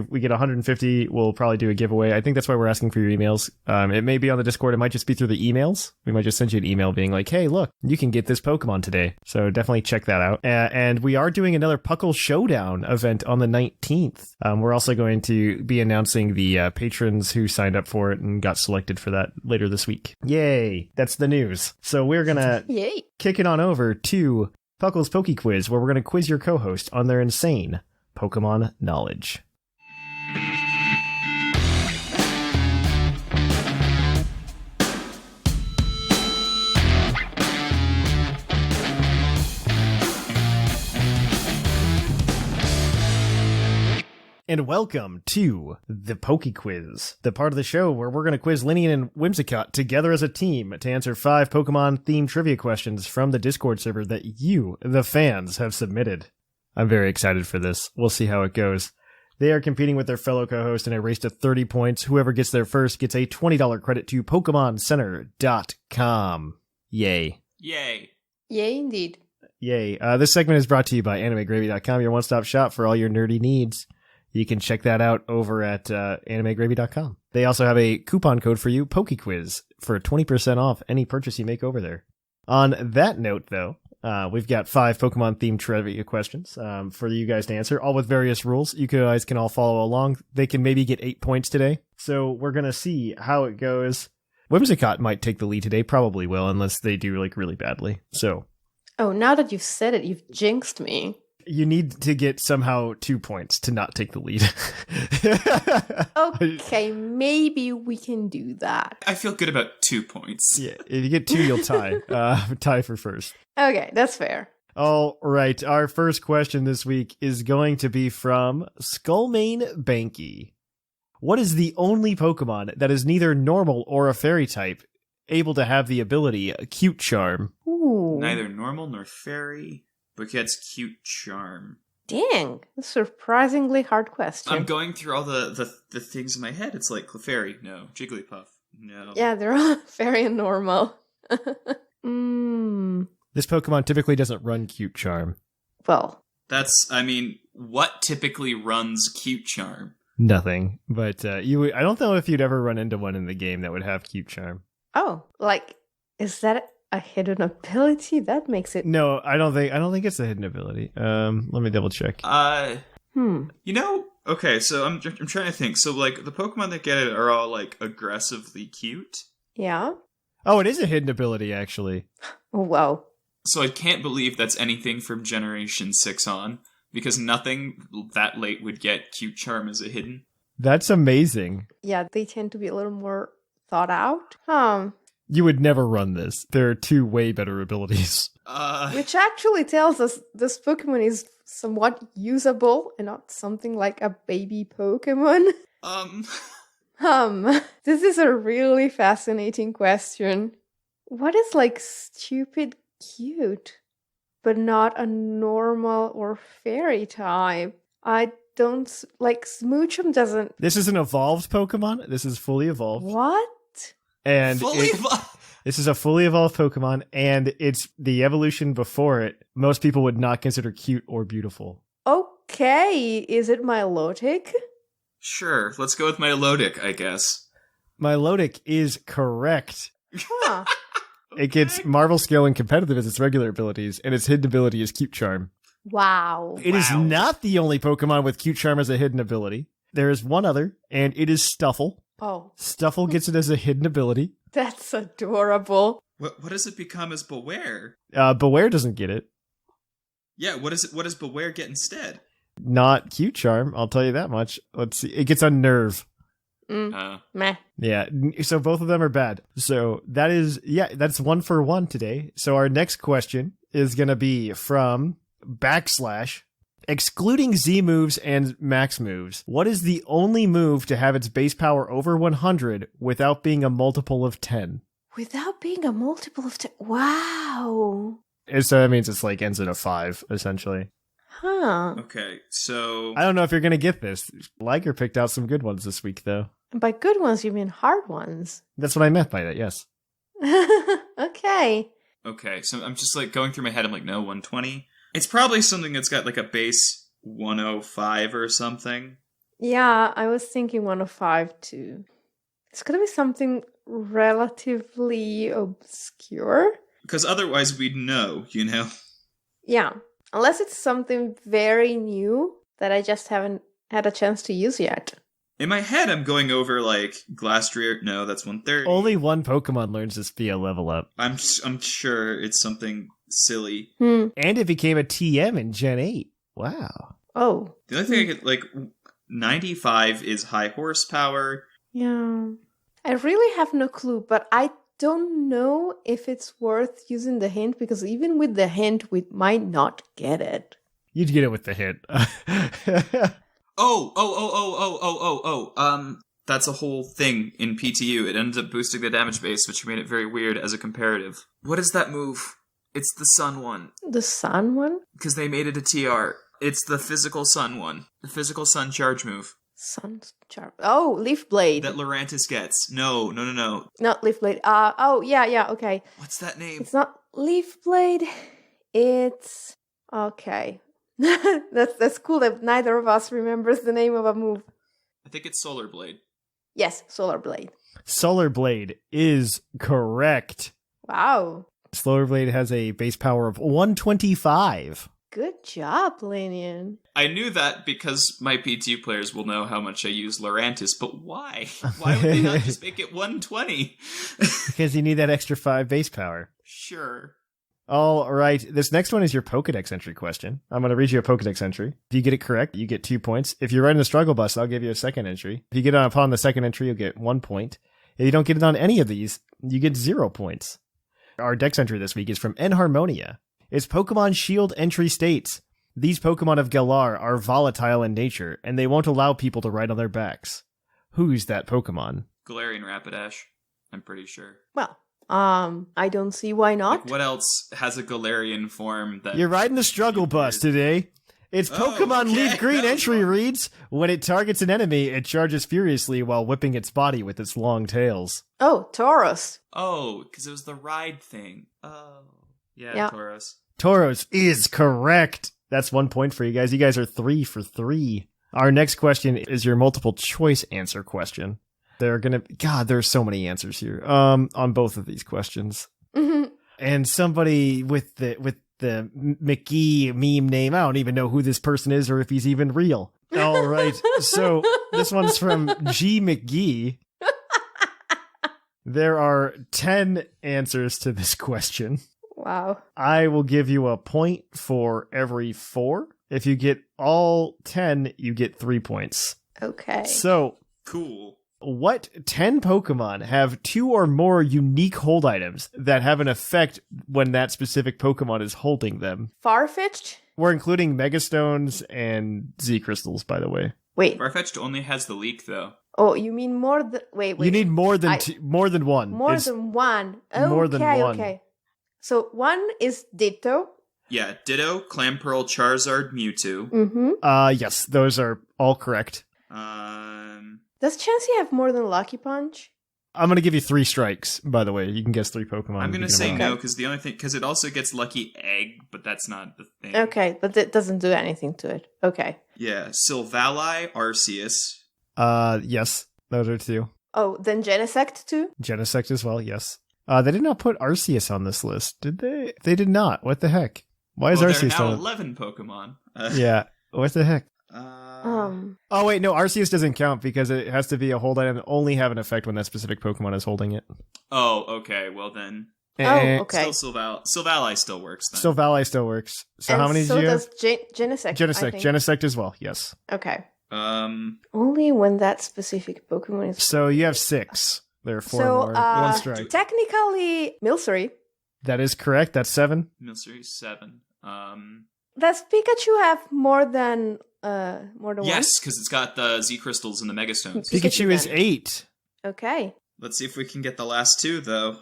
Speaker 3: we get 150, we'll probably do a giveaway. I think that's why we're asking for your emails. It may be on the Discord. It might just be through the emails. We might just send you an email being like, hey, look, you can get this Pokemon today. So definitely check that out. And we are doing another PUCL Showdown event on the 19th. We're also going to be announcing the patrons who signed up for it and got selected for that later this week. Yay. That's the news. So we're going to kick it on over to PUCL's Poke Quiz, where we're going to quiz your co-host on their insane Pokemon knowledge. And welcome to the Poke Quiz, the part of the show where we're going to quiz Lynian and Whimsicott together as a team to answer 5 Pokemon-themed trivia questions from the Discord server that you, the fans, have submitted. I'm very excited for this. We'll see how it goes. They are competing with their fellow co-host in a race to 30 points. Whoever gets there first gets a $20 credit to PokemonCenter.com. Yay.
Speaker 5: Yay.
Speaker 4: Yay, indeed.
Speaker 3: Yay. This segment is brought to you by AnimeGravy.com, your one-stop shop for all your nerdy needs. You can check that out over at animegravy.com. They also have a coupon code for you, PokeQuiz, for 20% off any purchase you make over there. On that note, though, we've got 5 Pokemon-themed trivia questions for you guys to answer, all with various rules. You guys can all follow along. They can maybe get 8 points today. So we're going to see how it goes. Whimsicott might take the lead today, probably will, unless they do like really badly. So.
Speaker 4: Oh, now that you've said it, you've jinxed me.
Speaker 3: You need to get somehow 2 points to not take the lead.
Speaker 4: Okay, maybe we can do that.
Speaker 5: I feel good about 2 points.
Speaker 3: Yeah, if you get 2, you'll tie. Tie for first.
Speaker 4: Okay, that's fair.
Speaker 3: All right, our first question this week is going to be from Skullmane Banky. What is the only Pokemon that is neither normal or a fairy type able to have the ability Cute Charm?
Speaker 4: Ooh.
Speaker 5: Neither normal nor fairy, but gets Cute Charm.
Speaker 4: Dang, that's a surprisingly hard question.
Speaker 5: I'm going through all the things in my head. It's like Clefairy, no. Jigglypuff, no.
Speaker 4: Yeah, they're all fairy and normal.
Speaker 3: This Pokemon typically doesn't run Cute Charm.
Speaker 4: Well.
Speaker 5: What typically runs Cute Charm?
Speaker 3: Nothing. But I don't know if you'd ever run into one in the game that would have Cute Charm.
Speaker 4: Oh, like, is that a hidden ability? That makes it...
Speaker 3: No, I don't think it's a hidden ability. Let me double check.
Speaker 5: Okay, so I'm trying to think. So, like, the Pokemon that get it are all, like, aggressively cute?
Speaker 4: Yeah?
Speaker 3: Oh, it is a hidden ability, actually.
Speaker 4: Oh, wow.
Speaker 5: So I can't believe that's anything from Generation 6 on, because nothing that late would get Cute Charm as a hidden.
Speaker 3: That's amazing.
Speaker 4: Yeah, they tend to be a little more thought out.
Speaker 3: You would never run this. There are 2 way better abilities.
Speaker 4: Which actually tells us this Pokemon is somewhat usable and not something like a baby Pokemon. This is a really fascinating question. What is like stupid cute, but not a normal or fairy type? I don't like Smoochum doesn't.
Speaker 3: This is an evolved Pokemon. This is fully evolved.
Speaker 4: What?
Speaker 3: And
Speaker 5: Fully evolved.
Speaker 3: This is a fully evolved Pokemon, and it's the evolution before it. Most people would not consider cute or beautiful.
Speaker 4: Okay, is it Milotic?
Speaker 5: Sure, let's go with Milotic, I guess.
Speaker 3: Milotic is correct.
Speaker 4: Huh.
Speaker 3: It gets Marvel Skill and Competitive as its regular abilities, and its hidden ability is Cute Charm.
Speaker 4: Wow.
Speaker 3: It is not the only Pokemon with Cute Charm as a hidden ability. There is one other, and it is Stuffle.
Speaker 4: Oh.
Speaker 3: Stuffle gets it as a hidden ability.
Speaker 4: That's adorable.
Speaker 5: What does it become as Beware?
Speaker 3: Beware doesn't get it.
Speaker 5: Yeah, what does Beware get instead?
Speaker 3: Not Cute Charm, I'll tell you that much. Let's see. It gets Unnerve.
Speaker 4: Meh.
Speaker 3: Yeah, so both of them are bad. So that's 1 for 1 today. So our next question is going to be from / excluding Z moves and max moves. What is the only move to have its base power over 100 without being a multiple of 10?
Speaker 4: Without being a multiple of 10. Wow.
Speaker 3: So that means it's like ends in a 5, essentially.
Speaker 4: Huh.
Speaker 5: Okay, so...
Speaker 3: I don't know if you're going to get this. Liger picked out some good ones this week, though.
Speaker 4: And by good ones, you mean hard ones.
Speaker 3: That's what I meant by that, yes.
Speaker 4: Okay.
Speaker 5: Okay, so I'm just like going through my head, I'm like, no, 120? It's probably something that's got like a base 105 or something.
Speaker 4: Yeah, I was thinking 105 too. It's gonna be something relatively obscure.
Speaker 5: Because otherwise we'd know, you know?
Speaker 4: Yeah, unless it's something very new that I just haven't had a chance to use yet.
Speaker 5: In my head, I'm going over like Glastrier. No, that's 130.
Speaker 3: Only one Pokemon learns this via level up.
Speaker 5: I'm sure it's something silly.
Speaker 3: And it became a TM in Gen 8. Wow.
Speaker 4: Oh.
Speaker 5: The only thing I could, like, 95 is high horsepower.
Speaker 4: Yeah. I really have no clue, but I don't know if it's worth using the hint, because even with the hint, we might not get it.
Speaker 3: You'd get it with the hint.
Speaker 5: That's a whole thing in PTU. It ended up boosting the damage base, which made it very weird as a comparative. What is that move? It's the Sun one.
Speaker 4: The Sun one?
Speaker 5: Because they made it a TR. It's the physical Sun one. The physical Sun charge move.
Speaker 4: Sun charge. Oh, Leaf Blade.
Speaker 5: That Lurantis gets. No.
Speaker 4: Not Leaf Blade. Yeah, okay.
Speaker 5: What's that name?
Speaker 4: It's not Leaf Blade. It's... Okay. That's cool that neither of us remembers the name of a move.
Speaker 5: I think it's Solar Blade.
Speaker 4: Yes, Solar Blade.
Speaker 3: Solar Blade is correct.
Speaker 4: Wow.
Speaker 3: Solar Blade has a base power of 125.
Speaker 4: Good job, Lynian.
Speaker 5: I knew that because my PTU players will know how much I use Lurantis, but why? Why would they not just make it 120?
Speaker 3: Because you need that extra 5 base power.
Speaker 5: Sure.
Speaker 3: All right. This next one is your Pokedex entry question. I'm going to read you a Pokedex entry. If you get it correct, you get 2 points. If you're writing the struggle bus, I'll give you a second entry. If you get it upon the second entry, you'll get 1 point. If you don't get it on any of these, you get 0 points. Our Dex entry this week is from Enharmonia. Its Pokemon Shield entry states, these Pokemon of Galar are volatile in nature, and they won't allow people to ride on their backs. Who's that Pokemon?
Speaker 5: Galarian Rapidash, I'm pretty sure.
Speaker 4: Well, I don't see why not.
Speaker 5: Like, what else has a Galarian form that...
Speaker 3: You're riding the struggle bus today. Its Pokemon Leaf Green entry reads, when it targets an enemy, it charges furiously while whipping its body with its long tails.
Speaker 4: Oh, Tauros.
Speaker 5: Oh, because it was the ride thing. Oh. Yeah, Tauros.
Speaker 3: Tauros is correct. That's 1 point for you guys. You guys are 3 for 3. Our next question is your multiple choice answer question. There's so many answers here. On both of these questions.
Speaker 4: Mm-hmm.
Speaker 3: And somebody with the McGee meme name, I don't even know who this person is or if he's even real. All right. So this one's from G McGee. There are 10 answers to this question.
Speaker 4: Wow.
Speaker 3: I will give you a point for every 4. If you get all 10, you get 3 points.
Speaker 4: Okay.
Speaker 3: So,
Speaker 5: cool.
Speaker 3: What 10 Pokemon have 2 or more unique hold items that have an effect when that specific Pokemon is holding them?
Speaker 4: Farfetch'd?
Speaker 3: We're including Megastones and Z Crystals, by the way.
Speaker 4: Wait.
Speaker 5: Farfetch'd only has the leak, though.
Speaker 4: Oh, you mean more than... Wait.
Speaker 3: You need more than more than one.
Speaker 4: More than one. Okay,
Speaker 3: more than one.
Speaker 4: Okay. So one is Ditto.
Speaker 5: Yeah, Ditto, Clamperl, Charizard, Mewtwo.
Speaker 4: Mm-hmm.
Speaker 3: Yes, those are all correct.
Speaker 4: Does Chansey have more than Lucky Punch?
Speaker 3: I'm going to give you 3 strikes, by the way. You can guess 3 Pokemon.
Speaker 5: I'm going to say no, because it also gets Lucky Egg, but that's not the thing.
Speaker 4: Okay, but it doesn't do anything to it. Okay.
Speaker 5: Yeah, Silvally, Arceus.
Speaker 3: Yes, those are 2.
Speaker 4: Oh, then Genesect too?
Speaker 3: Genesect as well, yes. They did not put Arceus on this list, did they? They did not. What the heck? Why is Arceus
Speaker 5: there are now
Speaker 3: on
Speaker 5: 11 Pokemon.
Speaker 3: Yeah, what the heck?
Speaker 4: Oh
Speaker 3: wait, no, Arceus doesn't count because it has to be a hold item that only have an effect when that specific Pokemon is holding it.
Speaker 5: Oh, okay, well then.
Speaker 4: Okay.
Speaker 5: Still Silvally still works then.
Speaker 3: Silvally still works. So how many
Speaker 4: so
Speaker 3: do you have?
Speaker 4: So does Genesect.
Speaker 3: Genesect as well, yes.
Speaker 4: Okay. Only when that specific Pokemon is...
Speaker 3: So you have 6. There are 4 more. 1 strike.
Speaker 4: Technically, Milcery.
Speaker 3: That is correct. That's 7.
Speaker 5: Milcery 7.
Speaker 4: Does Pikachu have more than one?
Speaker 5: Yes, because it's got the Z Crystals and the Megastones.
Speaker 3: Pikachu is 8.
Speaker 4: Okay.
Speaker 5: Let's see if we can get the last 2, though.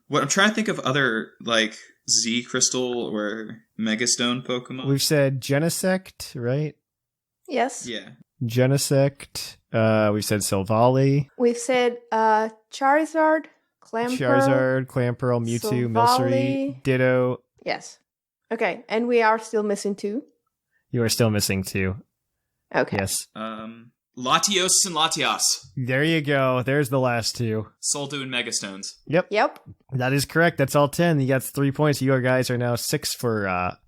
Speaker 5: What I'm trying to think of other, like, Z Crystal or Megastone Pokemon.
Speaker 3: We've said Genesect, right?
Speaker 4: Yes.
Speaker 5: Yeah.
Speaker 3: Genesect. We've said Silvally.
Speaker 4: We've said Charizard,
Speaker 3: Clamperl, Mewtwo, Milcery, Ditto.
Speaker 4: Yes. Okay, and we are still missing 2.
Speaker 3: You are still missing 2.
Speaker 4: Okay.
Speaker 3: Yes.
Speaker 5: Latios and Latias.
Speaker 3: There you go. There's the last 2.
Speaker 5: Soldu and Megastones.
Speaker 3: Yep. That is correct. That's all 10. You got 3 points. You guys are now 6 for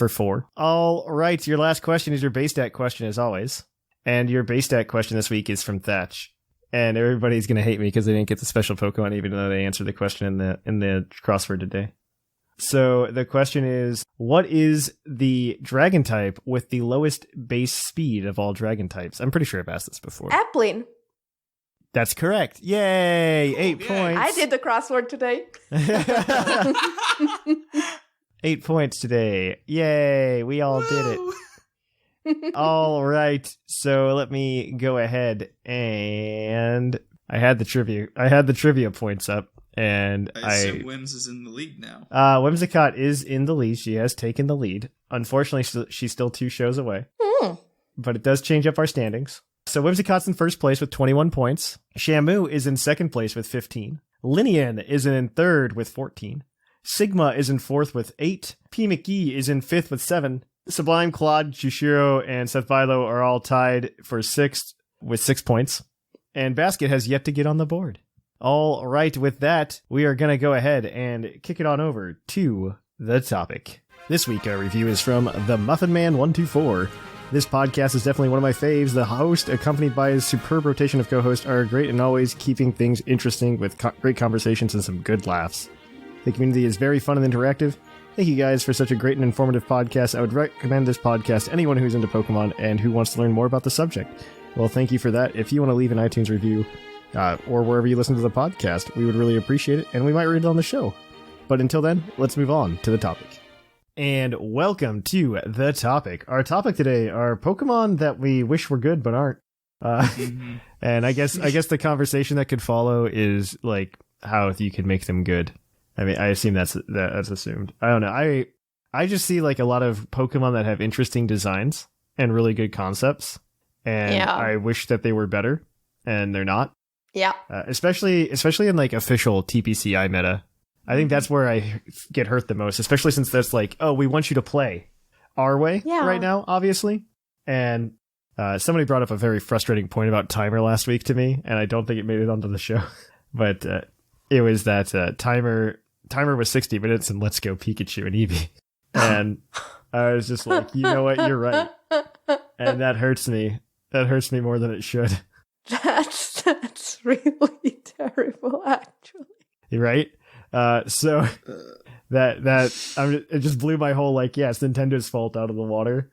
Speaker 3: 4. All right. Your last question is your base stat question, as always. And your base stat question this week is from Thatch. And everybody's going to hate me because they didn't get the special Pokemon, even though they answered the question in the crossword today. So the question is, what is the dragon type with the lowest base speed of all dragon types? I'm pretty sure I've asked this before.
Speaker 4: Applin.
Speaker 3: That's correct. Yay! 8 points.
Speaker 4: I did the crossword today.
Speaker 3: 8 points today. Yay! We all did it. All right. So let me go ahead and I had the trivia points up. And
Speaker 5: I assume Whims is in the lead now.
Speaker 3: Whimsicott is in the lead. She has taken the lead. Unfortunately, she's still 2 shows away. But it does change up our standings. So Whimsicott's in first place with 21 points. Shamu is in second place with 15. Lynian is in third with 14. Sigma is in fourth with 8. P. McGee is in fifth with 7. Sublime, Claude, Jushiro, and Seth Vilo are all tied for 6th with 6 points. And Basket has yet to get on the board. All right, with that, we are going to go ahead and kick it on over to the topic. This week, our review is from The Muffin Man 124. This podcast is definitely one of my faves. The host, accompanied by his superb rotation of co-hosts, are great and always keeping things interesting with great conversations and some good laughs. The community is very fun and interactive. Thank you guys for such a great and informative podcast. I would recommend this podcast to anyone who's into Pokemon and who wants to learn more about the subject. Well, thank you for that. If you want to leave an iTunes review, or wherever you listen to the podcast, we would really appreciate it, and we might read it on the show. But until then, let's move on to the topic. And welcome to the topic. Our topic today are Pokemon that we wish were good but aren't. And I guess the conversation that could follow is like how you can make them good. I mean, I assume that's assumed. I don't know. I just see like a lot of Pokemon that have interesting designs and really good concepts, and I wish that they were better, and they're not.
Speaker 4: Yeah.
Speaker 3: Especially in like official TPCI meta. I think that's where I get hurt the most, especially since that's like, oh, we want you to play our way right now, obviously. And somebody brought up a very frustrating point about timer last week to me, and I don't think it made it onto the show. But it was that timer was 60 minutes and Let's Go Pikachu and Eevee. And I was just like, you know what, you're right. And that hurts me. That hurts me more than it should.
Speaker 4: That's really terrible, actually.
Speaker 3: Right? So it just blew my whole like, yeah, it's Nintendo's fault out of the water.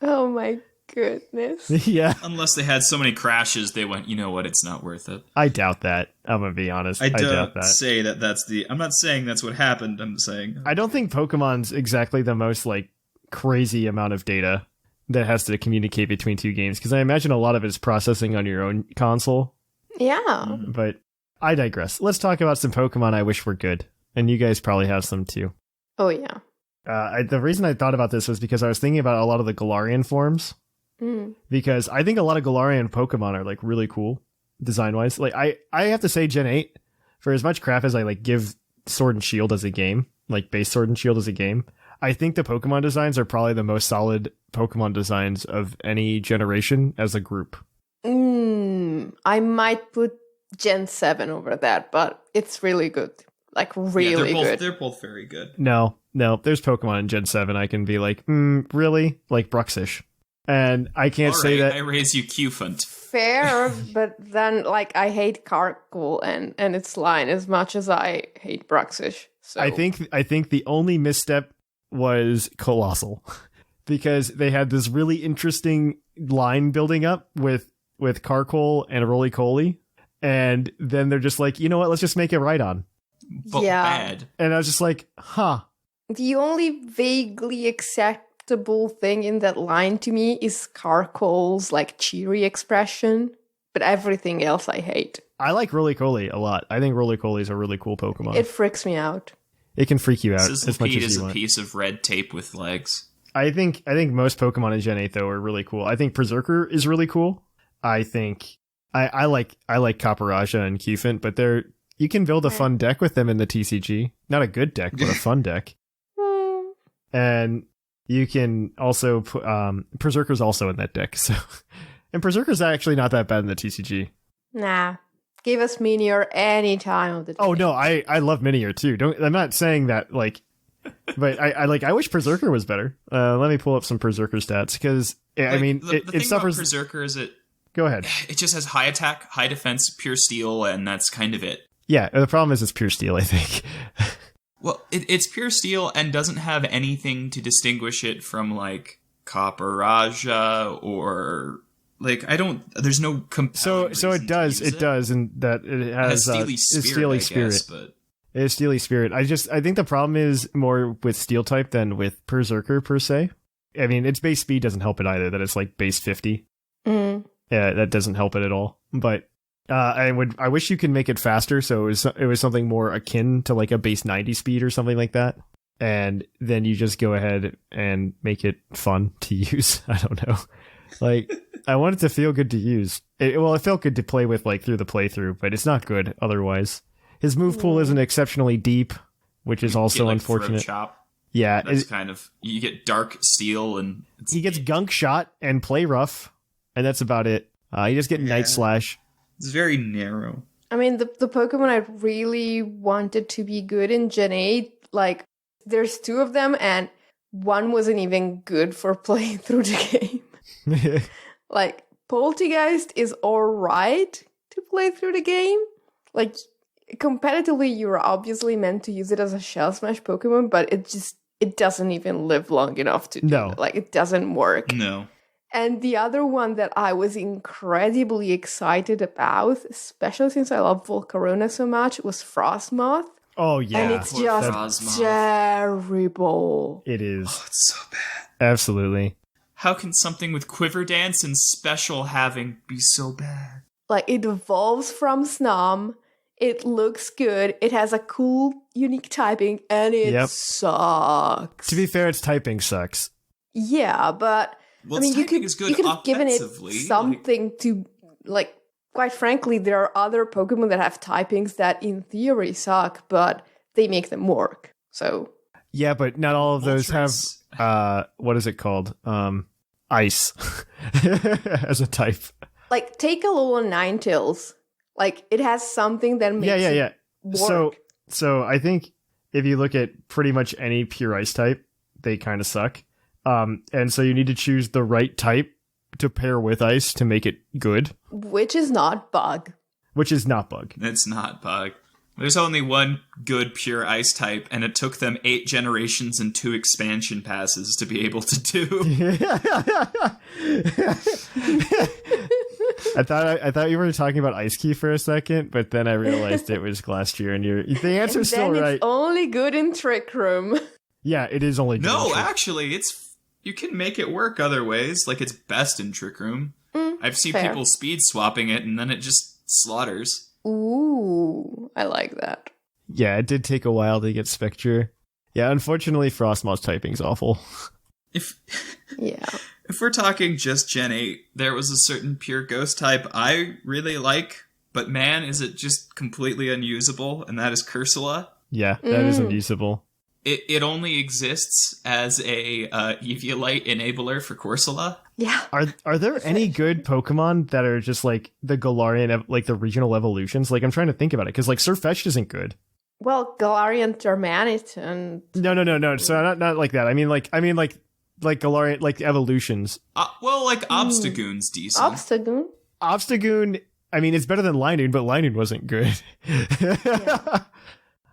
Speaker 4: Oh my goodness.
Speaker 3: Yeah.
Speaker 5: Unless they had so many crashes, they went, you know what, it's not worth it.
Speaker 3: I doubt that. I'm going to be honest.
Speaker 5: I
Speaker 3: doubt
Speaker 5: don't
Speaker 3: that.
Speaker 5: say that that's the... I'm not saying that's what happened. I'm saying...
Speaker 3: I don't think Pokemon's exactly the most, like, crazy amount of data that has to communicate between two games, because I imagine a lot of it is processing on your own console.
Speaker 4: Yeah.
Speaker 3: But I digress. Let's talk about some Pokemon I wish were good. And you guys probably have some too.
Speaker 4: Oh, yeah.
Speaker 3: The reason I thought about this was because I was thinking about a lot of the Galarian forms. Because I think a lot of Galarian Pokemon are like really cool design-wise. Like I have to say Gen 8, for as much crap as I like give Sword and Shield as a game, like base Sword and Shield as a game, I think the Pokemon designs are probably the most solid Pokemon designs of any generation as a group.
Speaker 4: I might put Gen 7 over that, but it's really good. Like, really good.
Speaker 5: They're both very good.
Speaker 3: No, there's Pokemon in Gen 7 I can be like, really? Like Bruxish. And I can't say that...
Speaker 5: I raise you Qfant.
Speaker 4: Fair, but then, like, I hate Carkle and its line as much as I hate Bruxish. So.
Speaker 3: I think the only misstep was Colossal. Because they had this really interesting line building up with Carkle and Roly-Coly. And then they're just like, you know what, let's just make it Rhydon.
Speaker 5: But bad.
Speaker 3: And I was just like, huh.
Speaker 4: The only vaguely acceptable thing in that line to me is Carcole's, like, cheery expression. But everything else I hate.
Speaker 3: I like Roly-Coly a lot. I think Roly-Coly is a really cool Pokemon.
Speaker 4: It freaks me out.
Speaker 3: It can freak you out as much
Speaker 5: Sizzlipede
Speaker 3: as
Speaker 5: is
Speaker 3: you
Speaker 5: a
Speaker 3: want.
Speaker 5: piece of red tape with legs.
Speaker 3: I think most Pokemon in Gen 8 though are really cool. I think Berserker is really cool. I think I like Copperajah and Qfint, but you can build a fun deck with them in the TCG. Not a good deck, but a fun deck. And you can also put Berserker's also in that deck. So, and Berserker's actually not that bad in the TCG.
Speaker 4: Nah. Give us Meteor any time of the day.
Speaker 3: Oh no, I love Minior too. I'm not saying that like, but I wish Berserker was better. Let me pull up some Berserker stats because I mean
Speaker 5: the thing
Speaker 3: it suffers.
Speaker 5: about Berserker is
Speaker 3: Go ahead.
Speaker 5: It just has high attack, high defense, pure steel, and that's kind of it.
Speaker 3: Yeah, the problem is it's pure steel, I think.
Speaker 5: Well, it's pure steel and doesn't have anything to distinguish it from like Copperajah or like there's no
Speaker 3: so it does and that it has
Speaker 5: Steely Spirit,
Speaker 3: Spirit.
Speaker 5: But
Speaker 3: it is Steely Spirit. I think the problem is more with Steel type than with Berserker per se. I mean, its base speed doesn't help it either. That it's like base 50. Yeah, that doesn't help it at all. But I wish you could make it faster, so it was something more akin to like a base 90 speed or something like that. And then you just go ahead and make it fun to use. I don't know. Like, I want it to feel good to use. It felt good to play with like through the playthrough, but it's not good otherwise. His move pool isn't exceptionally deep, which is also
Speaker 5: get, like,
Speaker 3: unfortunate.
Speaker 5: Throat chop.
Speaker 3: Yeah,
Speaker 5: that's kind of, you get dark steel and
Speaker 3: he gets gunk shot and play rough, and that's about it. You just get Night Slash.
Speaker 5: It's very narrow.
Speaker 4: I mean, the Pokemon I really wanted to be good in Gen 8, like, there's two of them, and one wasn't even good for playing through the game. Like, Poltegeist is alright to play through the game. Like, competitively, you're obviously meant to use it as a Shell Smash Pokemon, but it doesn't even live long enough to do that. Like, it doesn't work.
Speaker 5: No.
Speaker 4: And the other one that I was incredibly excited about, especially since I love Volcarona so much, was Frostmoth.
Speaker 3: Oh, yeah.
Speaker 4: And it's just terrible.
Speaker 3: It is.
Speaker 5: Oh, it's so bad.
Speaker 3: Absolutely.
Speaker 5: How can something with Quiver Dance and Special Having be so bad?
Speaker 4: Like, it evolves from Snom. It looks good. It has a cool, unique typing, and it sucks.
Speaker 3: To be fair, its typing sucks.
Speaker 4: Yeah, but...
Speaker 5: Well,
Speaker 4: I mean, you could have given it something to, like, quite frankly, there are other Pokemon that have typings that in theory suck, but they make them work. So.
Speaker 3: Yeah, but not all of those have, what is it called? Ice as a type.
Speaker 4: Like, take a Alolan Ninetales. Like, it has something that makes it work.
Speaker 3: So I think if you look at pretty much any pure ice type, they kind of suck. And so you need to choose the right type to pair with ice to make it good.
Speaker 4: Which is not Bug.
Speaker 3: Which is not Bug.
Speaker 5: It's not Bug. There's only one good pure ice type, and it took them 8 generations and 2 expansion passes to be able to do.
Speaker 3: I thought you were talking about Ice Key for a second, but then I realized it was Glastrier, and the answer's still right.
Speaker 4: It's only good in Trick Room.
Speaker 3: Yeah, it is only good.
Speaker 5: No, actually, you can make it work other ways. Like, it's best in Trick Room. I've seen people speed swapping it, and then it just slaughters.
Speaker 4: Ooh, I like that.
Speaker 3: Yeah, it did take a while to get Spectre. Yeah, unfortunately, Frostmoth's typing's awful.
Speaker 5: If
Speaker 4: Yeah.
Speaker 5: we're talking just Gen 8, there was a certain pure ghost type I really like, but man, is it just completely unusable, and that is Cursula.
Speaker 3: Yeah, that is unusable.
Speaker 5: It only exists as a Eviolite enabler for Corsola.
Speaker 4: Yeah.
Speaker 3: Are there any good Pokemon that are just like the Galarian, like the regional evolutions? Like, I'm trying to think about it, because like Sirfetch'd isn't good.
Speaker 4: Well, Galarian Termanit and...
Speaker 3: No. So not like that. I mean like Galarian, like evolutions.
Speaker 5: Obstagoon's decent.
Speaker 4: Obstagoon?
Speaker 3: I mean, it's better than Linoon, but Linoon wasn't good.
Speaker 4: Yeah.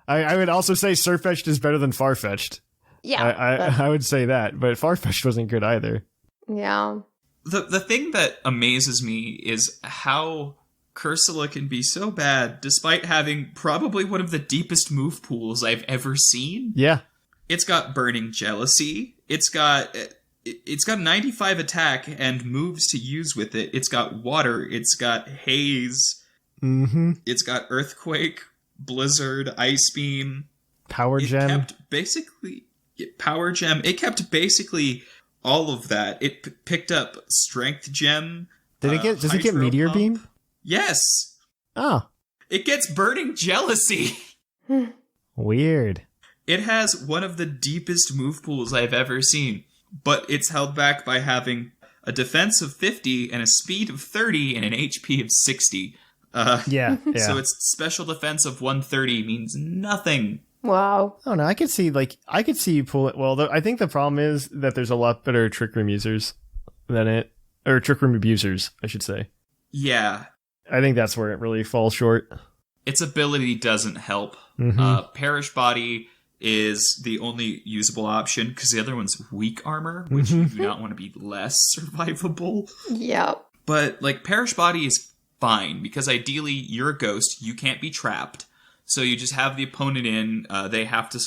Speaker 3: I would also say Sirfetch'd is better than Farfetch'd.
Speaker 4: Yeah.
Speaker 3: I would say that, but Farfetch'd wasn't good either.
Speaker 4: Yeah.
Speaker 5: The thing that amazes me is how Cursula can be so bad despite having probably one of the deepest move pools I've ever seen.
Speaker 3: Yeah.
Speaker 5: It's got Burning Jealousy. It's got 95 attack and moves to use with it. It's got Water. It's got Haze.
Speaker 3: Mm-hmm.
Speaker 5: It's got Earthquake, Blizzard, Ice Beam.
Speaker 3: Power Gem.
Speaker 5: Power Gem. It kept basically all of that. It picked up Strength Gem.
Speaker 3: Does it get Meteor
Speaker 5: Pump.
Speaker 3: Beam?
Speaker 5: Yes.
Speaker 3: Oh.
Speaker 5: It gets Burning Jealousy.
Speaker 3: Weird.
Speaker 5: It has one of the deepest move pools I've ever seen, but it's held back by having a defense of 50 and a speed of 30 and an HP of 60.
Speaker 3: Yeah.
Speaker 5: So its special defense of 130 means nothing.
Speaker 4: Wow.
Speaker 3: Oh no, I could see you pull it. Well, I think the problem is that there's a lot better Trick Room users than it, or Trick Room abusers, I should say.
Speaker 5: Yeah.
Speaker 3: I think that's where it really falls short.
Speaker 5: Its ability doesn't help.
Speaker 3: Mm-hmm.
Speaker 5: Perish Body is the only usable option because the other one's Weak Armor, which you do not want to be less survivable.
Speaker 4: Yeah.
Speaker 5: But like Perish Body is fine because ideally you're a ghost, you can't be trapped. So you just have the opponent in,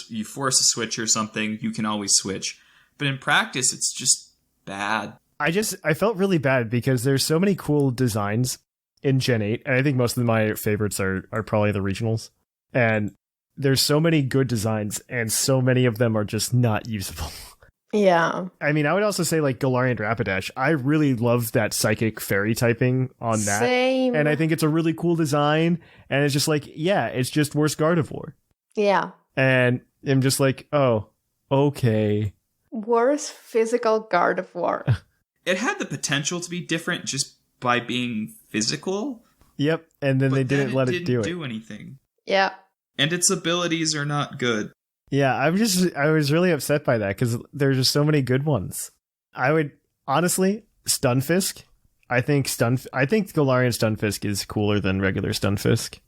Speaker 5: you force a switch or something, you can always switch. But in practice, it's just bad.
Speaker 3: I felt really bad because there's so many cool designs in Gen 8, and I think most of my favorites are probably the regionals. And there's so many good designs, and so many of them are just not usable.
Speaker 4: Yeah.
Speaker 3: I mean, I would also say like Galarian Rapidash. I really love that Psychic Fairy typing on that.
Speaker 4: Same.
Speaker 3: And I think it's a really cool design, and it's just like, yeah, it's just worse Gardevoir.
Speaker 4: Yeah.
Speaker 3: And I'm just like, oh, okay.
Speaker 4: Worse physical Gardevoir.
Speaker 5: It had the potential to be different just by being physical.
Speaker 3: Yep, and then
Speaker 5: but
Speaker 3: they didn't let it do it.
Speaker 5: do anything.
Speaker 4: Yeah.
Speaker 5: And its abilities are not good.
Speaker 3: Yeah, I was really upset by that because there's just so many good ones. I would honestly Stunfisk. I think Galarian Stunfisk is cooler than regular Stunfisk.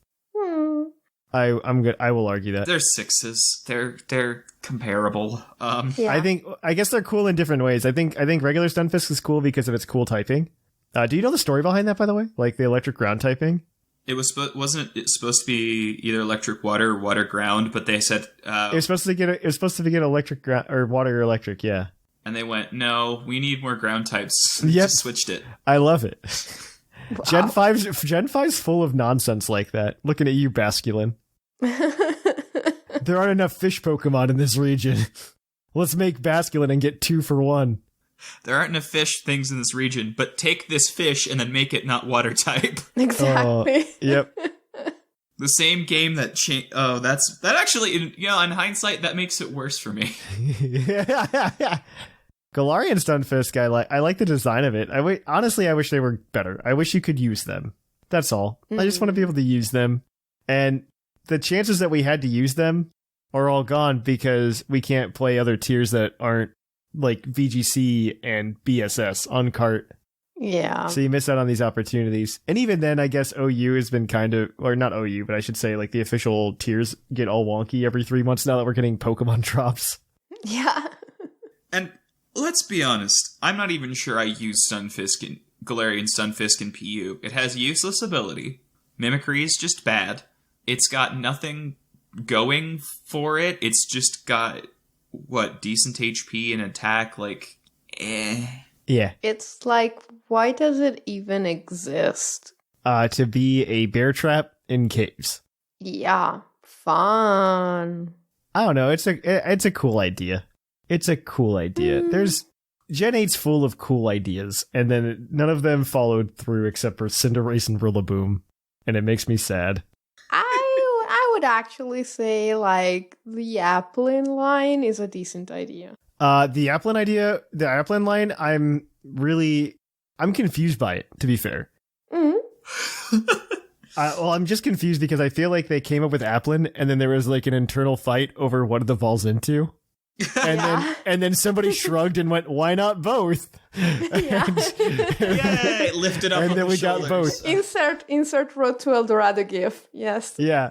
Speaker 3: I'm good. I will argue that.
Speaker 5: They're sixes. They're comparable.
Speaker 4: Yeah.
Speaker 3: I guess they're cool in different ways. I think regular Stunfisk is cool because of its cool typing. Do you know the story behind that, by the way? Like the electric ground typing?
Speaker 5: Wasn't it supposed to be either electric water or water ground? But they said
Speaker 3: it was supposed to get electric ground or water or electric. Yeah.
Speaker 5: And they went, no, we need more ground types.
Speaker 3: Yep.
Speaker 5: Just switched it.
Speaker 3: I love it.
Speaker 4: Wow.
Speaker 3: Gen 5's full of nonsense like that. Looking at you, Basculin. There aren't enough fish Pokemon in this region. Let's make Basculin and get 2 for 1.
Speaker 5: There aren't enough fish things in this region, but take this fish and then make it not water type.
Speaker 4: Exactly.
Speaker 3: Yep.
Speaker 5: The same game that that actually, in hindsight, that makes it worse for me.
Speaker 3: Galarian Stunfisk, I like the design of it. Honestly, I wish they were better. I wish you could use them. That's all. I just want to be able to use them. And the chances that we had to use them are all gone because we can't play other tiers that aren't like VGC and BSS on cart.
Speaker 4: Yeah.
Speaker 3: So you miss out on these opportunities. And even then, I guess OU has been kind of, or not OU, but I should say like the official tiers get all wonky every 3 months now that we're getting Pokemon drops.
Speaker 4: Yeah.
Speaker 5: And let's be honest, I'm not even sure I use Galarian Stunfisk in PU. It has useless ability. Mimicry is just bad. It's got nothing going for it. It's just got, decent HP and attack, like,
Speaker 3: Yeah.
Speaker 4: It's like, why does it even exist?
Speaker 3: To be a bear trap in caves.
Speaker 4: Yeah. Fun.
Speaker 3: I don't know. It's a cool idea. It's a cool idea. There's Gen 8's full of cool ideas, and then none of them followed through except for Cinderace and Rillaboom, and it makes me sad.
Speaker 4: I would actually say, like, the Applin line is a decent idea.
Speaker 3: The Applin line, I'm confused by it, to be fair.
Speaker 4: Mm-hmm.
Speaker 3: I'm just confused because I feel like they came up with Applin, and then there was like an internal fight over what it evolves into. And then somebody shrugged and went, "Why not both?"
Speaker 4: Yeah.
Speaker 5: Yay! Lift it up.
Speaker 3: And
Speaker 5: on
Speaker 3: then
Speaker 5: the
Speaker 3: we
Speaker 5: shoulders.
Speaker 3: got both.
Speaker 4: Insert Road to El Dorado gif. Yes.
Speaker 3: Yeah,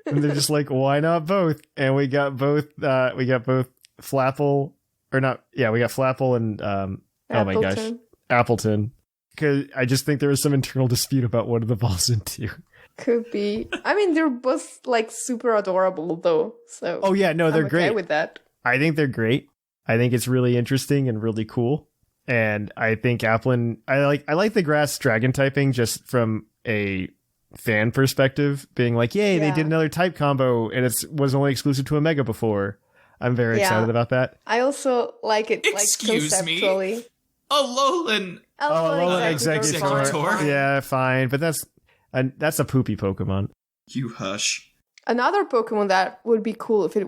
Speaker 3: and they're just like, "Why not both?" And we got both. We got both Flapple, or not? Yeah, we got Flapple and oh my gosh, Appleton. Because I just think there was some internal dispute about what it evolves into.
Speaker 4: Could be. I mean, they're both like super adorable though. So.
Speaker 3: Oh yeah, no, they're
Speaker 4: I'm
Speaker 3: great.
Speaker 4: okay with that.
Speaker 3: I think they're great. I think it's really interesting and really cool. And I think Applin, I like the grass dragon typing just from a fan perspective, being like, yay, they did another type combo and it was only exclusive to a Mega before. I'm very excited about that.
Speaker 4: I also like it.
Speaker 5: Excuse
Speaker 4: like,
Speaker 5: me?
Speaker 4: conceptually.
Speaker 5: Alolan.
Speaker 3: Alolan
Speaker 5: Executor.
Speaker 3: Executor. Yeah, fine. But that's a poopy Pokemon.
Speaker 5: You hush.
Speaker 4: Another Pokemon that would be cool if it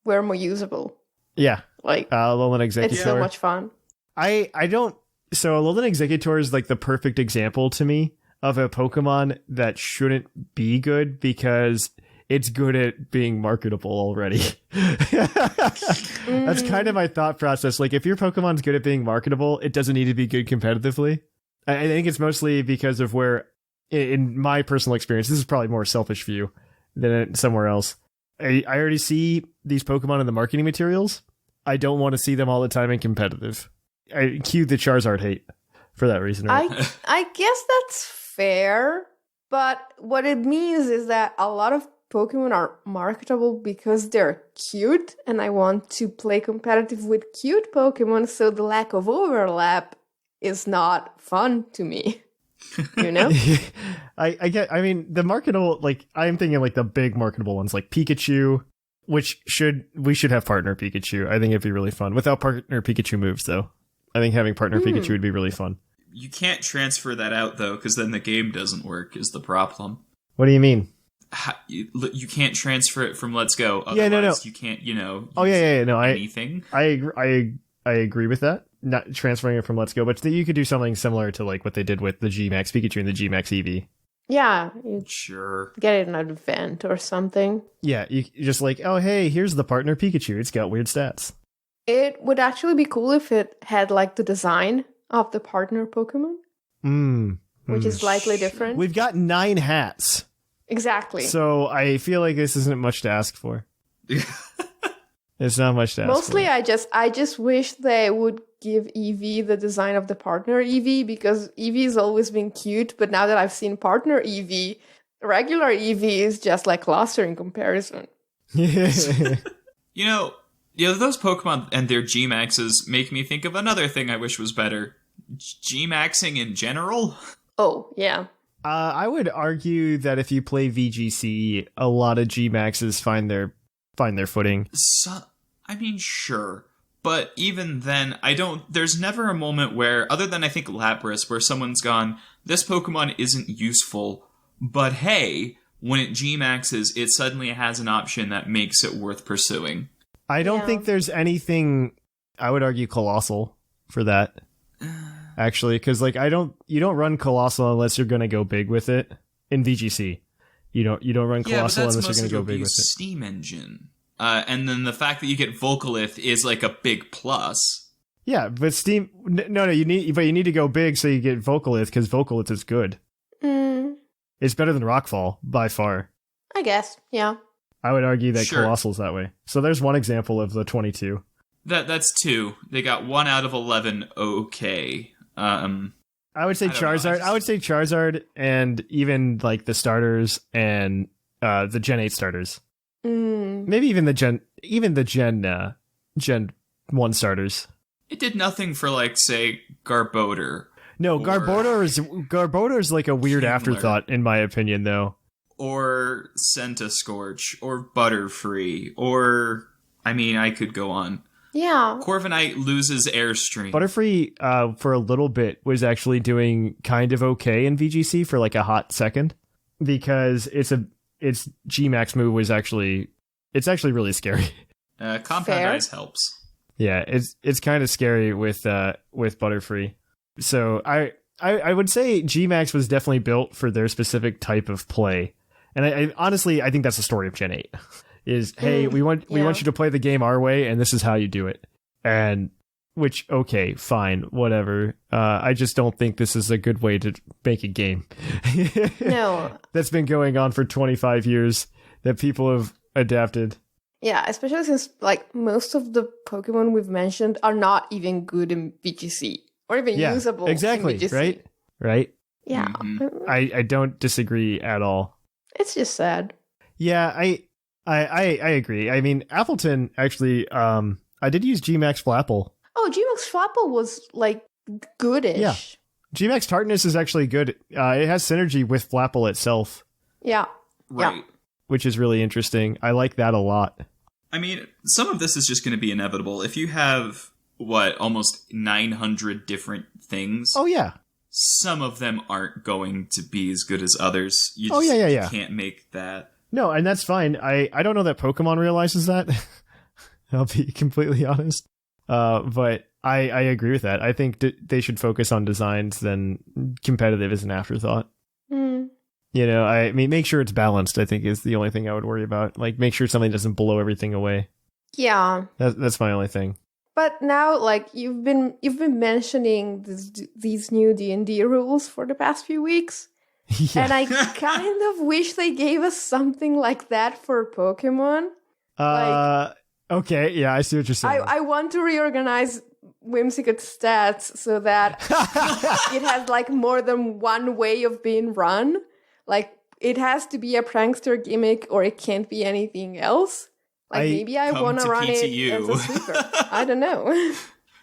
Speaker 4: were more usable.
Speaker 3: Yeah.
Speaker 4: Like,
Speaker 3: Alolan Executor.
Speaker 4: it's so much fun.
Speaker 3: So Alolan Executor is like the perfect example to me of a Pokemon that shouldn't be good because it's good at being marketable already. That's kind of my thought process. Like, if your Pokemon's good at being marketable, it doesn't need to be good competitively. I think it's mostly because of where, in my personal experience, this is probably more selfish view than somewhere else. I already see these Pokemon in the marketing materials. I don't want to see them all the time in competitive. I cue the Charizard hate for that reason. Right?
Speaker 4: I guess that's fair, but what it means is that a lot of Pokemon are marketable because they're cute, and I want to play competitive with cute Pokemon, so the lack of overlap is not fun to me. You know?
Speaker 3: I mean, the marketable, like, I'm thinking like the big marketable ones, like Pikachu, we should have partner Pikachu. I think it'd be really fun. Without partner Pikachu moves, though. I think having partner Pikachu would be really fun.
Speaker 5: You can't transfer that out, though, because then the game doesn't work, is the problem.
Speaker 3: What do you mean?
Speaker 5: You can't transfer it from Let's Go.
Speaker 3: Yeah, no.
Speaker 5: You can't, use
Speaker 3: anything.
Speaker 5: I
Speaker 3: agree with that. Not transferring it from Let's Go, but you could do something similar to like what they did with the G-Max Pikachu and the G-Max Eevee.
Speaker 4: Yeah.
Speaker 5: Sure.
Speaker 4: Get it in an event or something.
Speaker 3: Yeah, you just like, oh, hey, here's the partner Pikachu. It's got weird stats.
Speaker 4: It would actually be cool if it had like the design of the partner Pokemon. Which is slightly different.
Speaker 3: We've got 9 hats.
Speaker 4: Exactly.
Speaker 3: So I feel like this isn't much to ask for. It's not much to ask
Speaker 4: Mostly,
Speaker 3: for.
Speaker 4: I just wish they would give Eevee the design of the partner Eevee, because Eevee's always been cute, but now that I've seen partner Eevee, regular Eevee is just like cluster in comparison.
Speaker 5: Those Pokemon and their G-Maxes make me think of another thing I wish was better. G-Maxing in general?
Speaker 4: Oh, yeah.
Speaker 3: I would argue that if you play VGC, a lot of G-Maxes find their footing.
Speaker 5: Sure. But even then, there's never a moment where, other than I think Lapras, where someone's gone, this Pokemon isn't useful, but hey, when it G-Maxes, it suddenly has an option that makes it worth pursuing.
Speaker 3: I don't think there's anything, I would argue Colossal for that. Actually, because like you don't run Colossal unless you're going to go big with it in VGC. You don't run Colossal unless you're going to go big with it.
Speaker 5: Steam Engine. And then the fact that you get Volcalith is like a big plus.
Speaker 3: Yeah, but Steam... No, you need to go big so you get Vocalith, because Vocalith is good. It's better than Rockfall, by far.
Speaker 4: I guess, yeah.
Speaker 3: I would argue that
Speaker 5: Sure.
Speaker 3: Colossal's that way. So there's one example of the 22.
Speaker 5: That's 2. They got 1 out of 11 okay.
Speaker 3: I would say Charizard.
Speaker 5: know,
Speaker 3: I would say Charizard, and even like the starters and the Gen 8 starters. Maybe even the Gen 1 starters.
Speaker 5: It did nothing for, like, say, Garbodor.
Speaker 3: No,
Speaker 5: Or-
Speaker 3: Garbodor is like a weird
Speaker 5: Kingler.
Speaker 3: afterthought, in my opinion, though.
Speaker 5: Or Centiskorch. Or Butterfree. Or... I mean, I could go on.
Speaker 4: Yeah.
Speaker 5: Corviknight loses Airstream.
Speaker 3: Butterfree, for a little bit, was actually doing kind of okay in VGC for like a hot second, because its G-Max move was actually really scary.
Speaker 5: Compound
Speaker 4: Fair.
Speaker 5: Eyes helps.
Speaker 3: Yeah, it's kind of scary with Butterfree. So I would say G-Max was definitely built for their specific type of play, and I honestly think that's the story of Gen 8. Is, hey, we want you to play the game our way, and this is how you do it. And which, okay, fine, whatever. I just don't think this is a good way to make a game.
Speaker 4: No.
Speaker 3: That's been going on for 25 years that people have adapted.
Speaker 4: Yeah, especially since like most of the Pokemon we've mentioned are not even good in VGC or even usable.
Speaker 3: Exactly,
Speaker 4: in VGC.
Speaker 3: right? Right.
Speaker 4: Yeah.
Speaker 5: Mhm.
Speaker 3: I don't disagree at all.
Speaker 4: It's just sad.
Speaker 3: Yeah, I agree. I mean, Appleton actually, I did use G-Max Flapple.
Speaker 4: Oh, G-Max Flapple was like goodish.
Speaker 3: Yeah. G-Max Tartness is actually good. It has synergy with Flapple itself,
Speaker 4: Yeah.
Speaker 5: Right.
Speaker 3: which is really interesting. I like that a lot.
Speaker 5: I mean, some of this is just going to be inevitable. If you have, almost 900 different things,
Speaker 3: Oh, yeah.
Speaker 5: some of them aren't going to be as good as others. You
Speaker 3: Oh,
Speaker 5: just
Speaker 3: yeah.
Speaker 5: can't make that.
Speaker 3: No, and that's fine. I don't know that Pokemon realizes that. I'll be completely honest. But I agree with that. I think they should focus on designs than competitive as an afterthought. You know, I mean, make sure it's balanced, I think, is the only thing I would worry about. Like, make sure something doesn't blow everything away.
Speaker 4: Yeah.
Speaker 3: That's my only thing.
Speaker 4: But now, like you've been mentioning these new D&D rules for the past few weeks,
Speaker 3: Yeah.
Speaker 4: and I kind of wish they gave us something like that for Pokemon.
Speaker 3: Okay, yeah, I see what you're saying.
Speaker 4: I want to reorganize Whimsicott stats so that it has like more than one way of being run. Like it has to be a prankster gimmick, or it can't be anything else. Like maybe I
Speaker 5: Come
Speaker 4: want to
Speaker 5: to
Speaker 4: run
Speaker 5: PTU.
Speaker 4: it as a sleeper. I don't know.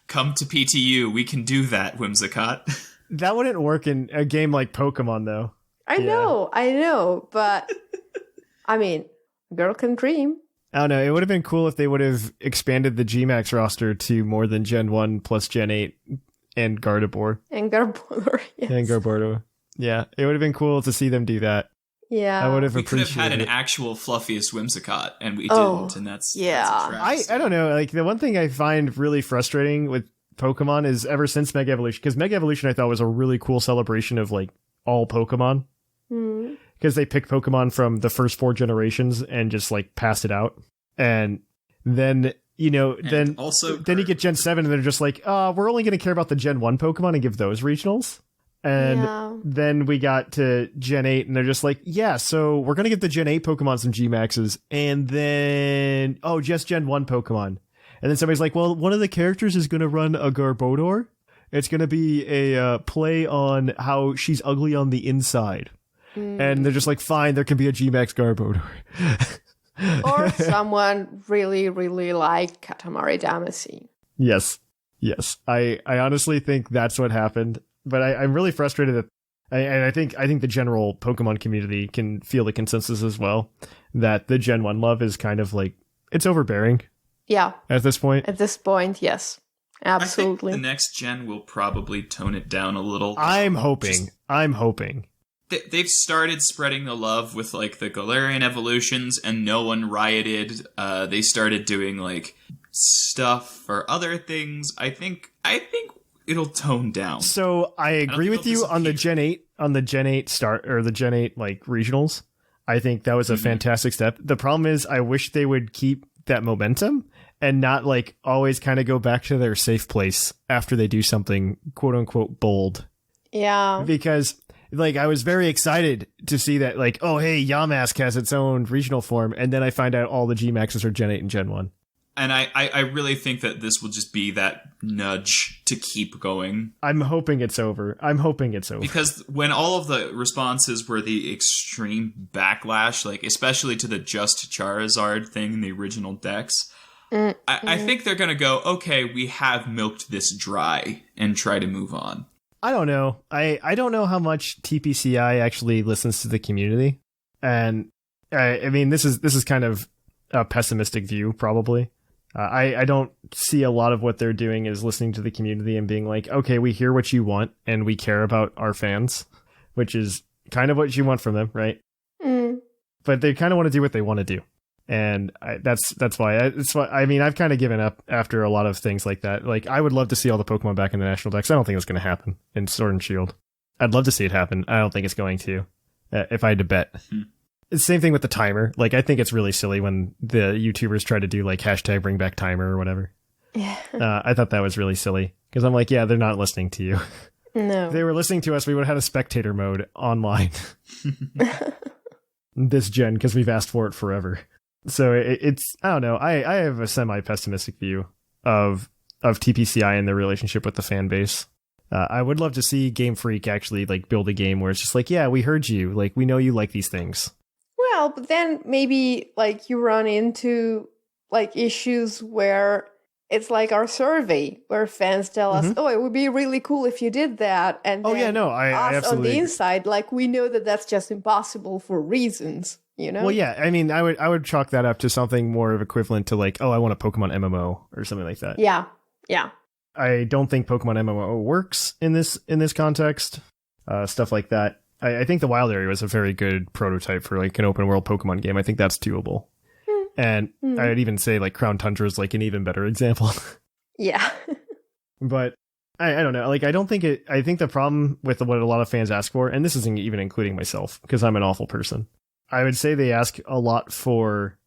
Speaker 5: Come to PTU. We can do that, Whimsicott.
Speaker 3: That wouldn't work in a game like Pokemon, though.
Speaker 4: I know, but I mean, girl can dream.
Speaker 3: I don't know. It would have been cool if they would have expanded the G-Max roster to more than Gen 1 plus Gen 8 and Gardevoir.
Speaker 4: And Garbodor, yes.
Speaker 3: And Garbodor. Yeah, it would have been cool to see them do that.
Speaker 4: Yeah.
Speaker 3: I would have
Speaker 5: We could have
Speaker 3: appreciated
Speaker 5: had an
Speaker 3: it.
Speaker 5: actual fluffiest Whimsicott, and we
Speaker 4: Oh,
Speaker 5: didn't, and that's
Speaker 4: yeah.
Speaker 5: That's a travesty.
Speaker 3: I don't know. Like, the one thing I find really frustrating with Pokemon is ever since Mega Evolution, because Mega Evolution I thought was a really cool celebration of, like, all Pokemon. Because they picked Pokemon from the first 4 generations and just, like, passed it out. And then, you know,
Speaker 5: And
Speaker 3: then you get Gen 7 and they're just like, we're only going to care about the Gen 1 Pokemon and give those regionals. And then we got to Gen 8 and they're just like, yeah, so we're going to give the Gen 8 Pokemon some G-Maxes. And then, just Gen 1 Pokemon. And then somebody's like, well, one of the characters is going to run a Garbodor. It's going to be a play on how she's ugly on the inside. And they're just like, fine, there can be a G-Max Garbodor.
Speaker 4: Or someone really, really like Katamari Damacy.
Speaker 3: Yes. I honestly think that's what happened. But I'm really frustrated that, and I think the general Pokemon community can feel the consensus as well, that the Gen 1 love is kind of like, it's overbearing.
Speaker 4: Yeah.
Speaker 3: At this point.
Speaker 4: At this point, yes. Absolutely.
Speaker 5: I think the next gen will probably tone it down a little.
Speaker 3: I'm hoping.
Speaker 5: They've started spreading the love with, like, the Galarian evolutions, and no one rioted. They started doing, like, stuff for other things. I think it'll tone down.
Speaker 3: So I agree with you on the Gen 8, start, or the Gen 8, like, regionals. I think that was a fantastic step. The problem is I wish they would keep that momentum and not like always kind of go back to their safe place after they do something quote unquote bold.
Speaker 4: Yeah.
Speaker 3: Because like I was very excited to see that like, oh, hey, Yamask has its own regional form. And then I find out all the Gmaxes are Gen 8 and Gen 1.
Speaker 5: And I really think that this will just be that nudge to keep going.
Speaker 3: I'm hoping it's over.
Speaker 5: Because when all of the responses were the extreme backlash, like especially to the just Charizard thing in the original decks, I think they're going to go, okay, we have milked this dry and try to move on.
Speaker 3: I don't know. I don't know how much TPCI actually listens to the community. And I mean, this is kind of a pessimistic view, probably. I don't see a lot of what they're doing is listening to the community and being like, okay, we hear what you want and we care about our fans, which is kind of what you want from them, right? But they kind of want to do what they want to do. And that's why I mean, I've kind of given up after a lot of things like that. Like, I would love to see all the Pokemon back in the national decks. I don't think it's going to happen in Sword and Shield. I'd love to see it happen. I don't think it's going to, if I had to bet. It's the same thing with the timer. Like, I think it's really silly when the YouTubers try to do like hashtag bring back timer or whatever.
Speaker 4: Yeah.
Speaker 3: I thought that was really silly because I'm like, yeah, they're not listening to you.
Speaker 4: No.
Speaker 3: If they were listening to us, we would have had a spectator mode online this gen because we've asked for it forever. So it's, I don't know. I have a semi-pessimistic view of TPCI and their relationship with the fan base. I would love to see Game Freak actually like build a game where it's just like, yeah, we heard you. Like, we know you like these things.
Speaker 4: Well, but then maybe like you run into like issues where it's like our survey where fans tell us, oh, it would be really cool if you did that. And
Speaker 3: I
Speaker 4: us
Speaker 3: absolutely
Speaker 4: on the inside, like we know that that's just impossible for reasons, you know?
Speaker 3: Well, yeah, I mean, I would chalk that up to something more of equivalent to like, oh, I want a Pokemon MMO or something like that.
Speaker 4: Yeah.
Speaker 3: I don't think Pokemon MMO works in this context. Stuff like that. I think the Wild Area was a very good prototype for like an open world Pokemon game. I think that's doable. And I'd even say like Crown Tundra is like an even better example.
Speaker 4: Yeah.
Speaker 3: But I don't know. Like, I think the problem with what a lot of fans ask for, and this isn't even including myself because I'm an awful person. I would say they ask a lot for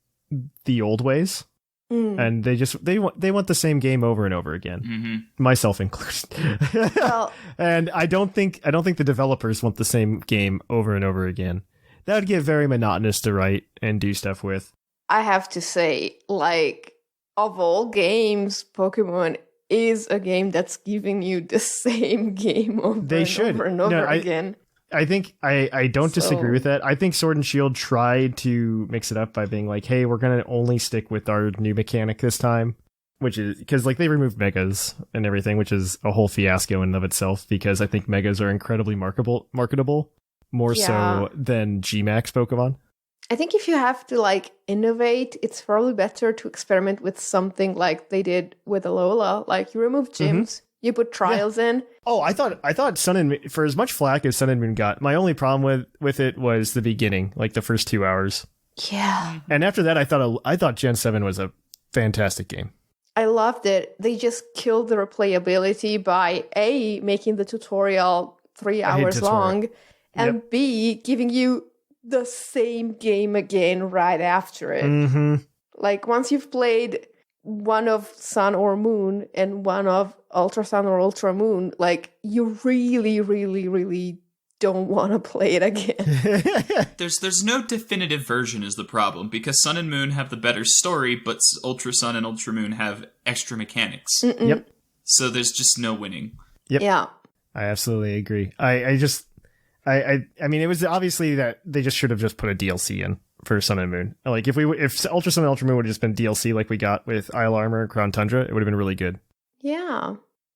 Speaker 3: the old ways. And they want the same game over and over again, myself included.
Speaker 4: Well,
Speaker 3: and I don't think the developers want the same game over and over again. That would get very monotonous to write and do stuff with.
Speaker 4: I have to say, like, of all games, Pokemon is a game that's giving you the same game over and over again.
Speaker 3: I think I don't disagree with that. I think Sword and Shield tried to mix it up by being like, hey, we're going to only stick with our new mechanic this time, which is because like they removed Megas and everything, which is a whole fiasco in and of itself because I think Megas are incredibly marketable more so than Gmax Pokemon.
Speaker 4: I think if you have to like innovate, it's probably better to experiment with something like they did with Alola. Like you remove gyms. You put trials in. Oh,
Speaker 3: I thought Sun and Moon, for as much flack as Sun and Moon got, my only problem with it was the beginning, like the first 2 hours.
Speaker 4: Yeah.
Speaker 3: And after that, I thought Gen 7 was a fantastic game.
Speaker 4: I loved it. They just killed the replayability by A, making the tutorial 3 hours long, and B, giving you the same game again right after it. Like once you've played one of Sun or Moon and one of Ultra Sun or Ultra Moon, like you really, really, really don't want to play it again.
Speaker 5: There's no definitive version is the problem because Sun and Moon have the better story, but Ultra Sun and Ultra Moon have extra mechanics.
Speaker 3: Yep.
Speaker 5: So there's just no winning.
Speaker 3: Yep.
Speaker 4: Yeah.
Speaker 3: I absolutely agree. I mean, it was obviously that they just should have just put a DLC in for Sun and Moon. Like if Ultra Sun and Ultra Moon would have just been DLC like we got with Isle Armor and Crown Tundra, it would have been really good.
Speaker 4: Yeah.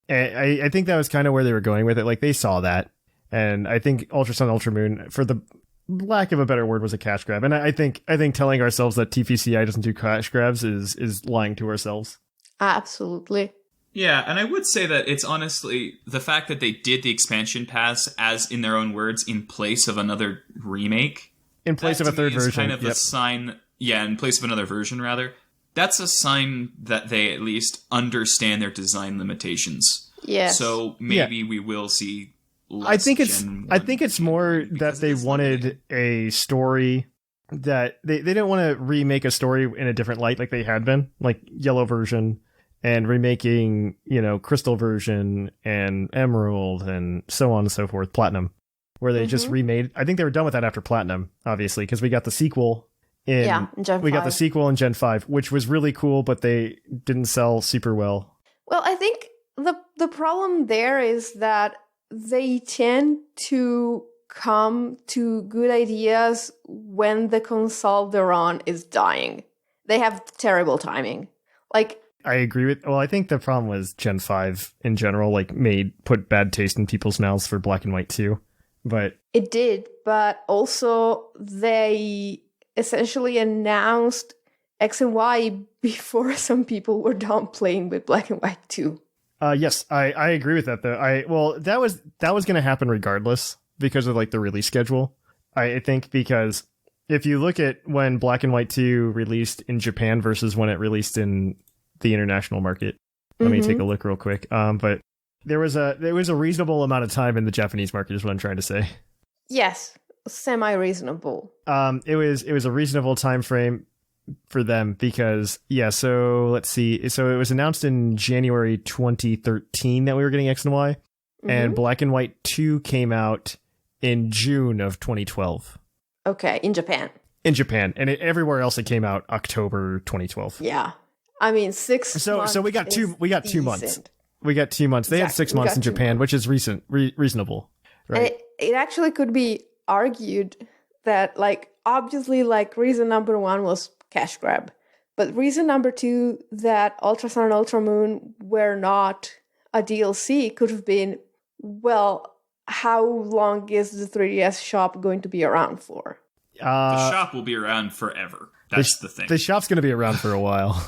Speaker 3: And I think that was kind of where they were going with it. Like they saw that. And I think Ultra Sun, Ultra Moon, for the lack of a better word, was a cash grab. And I think telling ourselves that TPCI doesn't do cash grabs is lying to ourselves.
Speaker 4: Absolutely.
Speaker 5: Yeah, and I would say that it's honestly the fact that they did the expansion pass as, in their own words, in place of another remake.
Speaker 3: In place of a third version.
Speaker 5: Kind of a sign, in place of another version, rather. That's a sign that they at least understand their design limitations.
Speaker 4: Yes.
Speaker 5: So maybe we will see less
Speaker 3: I think it's more that they wanted a story that they didn't want to remake a story in a different light like they had been, like Yellow version and remaking, Crystal version and Emerald and so on and so forth, Platinum, where they just remade. I think they were done with that after Platinum, obviously, because we got the sequel in Gen 5. We got the sequel in Gen 5, which was really cool, but they didn't sell super well.
Speaker 4: Well, I think the problem there is that they tend to come to good ideas when the console they're on is dying. They have terrible timing. Like,
Speaker 3: I agree with. Well, I think the problem was Gen 5 in general, put bad taste in people's mouths for Black and White 2. But
Speaker 4: it did, but also they essentially announced X and Y before some people were done playing with Black and White 2.
Speaker 3: Yes, I agree with that though. That was going to happen regardless because of the release schedule. I think because if you look at when Black and White 2 released in Japan versus when it released in the international market, let me take a look real quick. But there was a reasonable amount of time in the Japanese market is what I'm trying to say.
Speaker 4: Yes, semi-reasonable.
Speaker 3: It was a reasonable time frame for them because so let's see. So it was announced in January 2013 that we were getting X and Y, and Black and White 2 came out in June of 2012.
Speaker 4: Okay, in Japan.
Speaker 3: And everywhere else it came out October 2012.
Speaker 4: Yeah, I mean 6 months.
Speaker 3: So we got 2 months. We got 2 months. They had 6 months in Japan, which is reasonable. Right.
Speaker 4: And it actually could be argued that obviously reason number 1 was cash grab, but reason number 2 that Ultra Sun and Ultra Moon were not a DLC could have been, well, how long is the 3DS shop going to be around for?
Speaker 5: The shop will be around forever. That's the thing.
Speaker 3: The shop's going to be around for a while.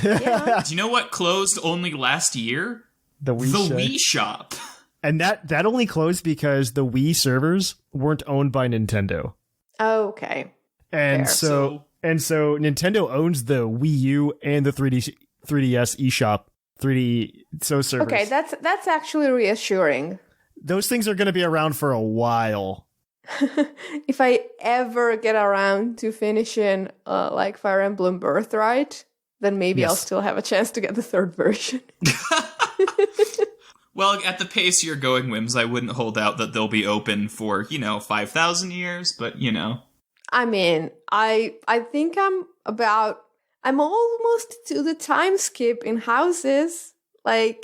Speaker 4: Yeah.
Speaker 5: Do you know what closed only last year?
Speaker 3: The
Speaker 5: Wii shop.
Speaker 3: And that only closed because the Wii servers weren't owned by Nintendo.
Speaker 4: Oh, okay.
Speaker 3: And so Nintendo owns the Wii U and the 3DS eShop, 3D servers.
Speaker 4: Okay, that's actually reassuring.
Speaker 3: Those things are going to be around for a while.
Speaker 4: If I ever get around to finishing Fire Emblem Birthright, then maybe I'll still have a chance to get the 3rd version.
Speaker 5: Well, at the pace you're going, Whims, I wouldn't hold out that they'll be open for, 5,000 years, but,
Speaker 4: I mean, I think I'm almost to the time skip in houses. I've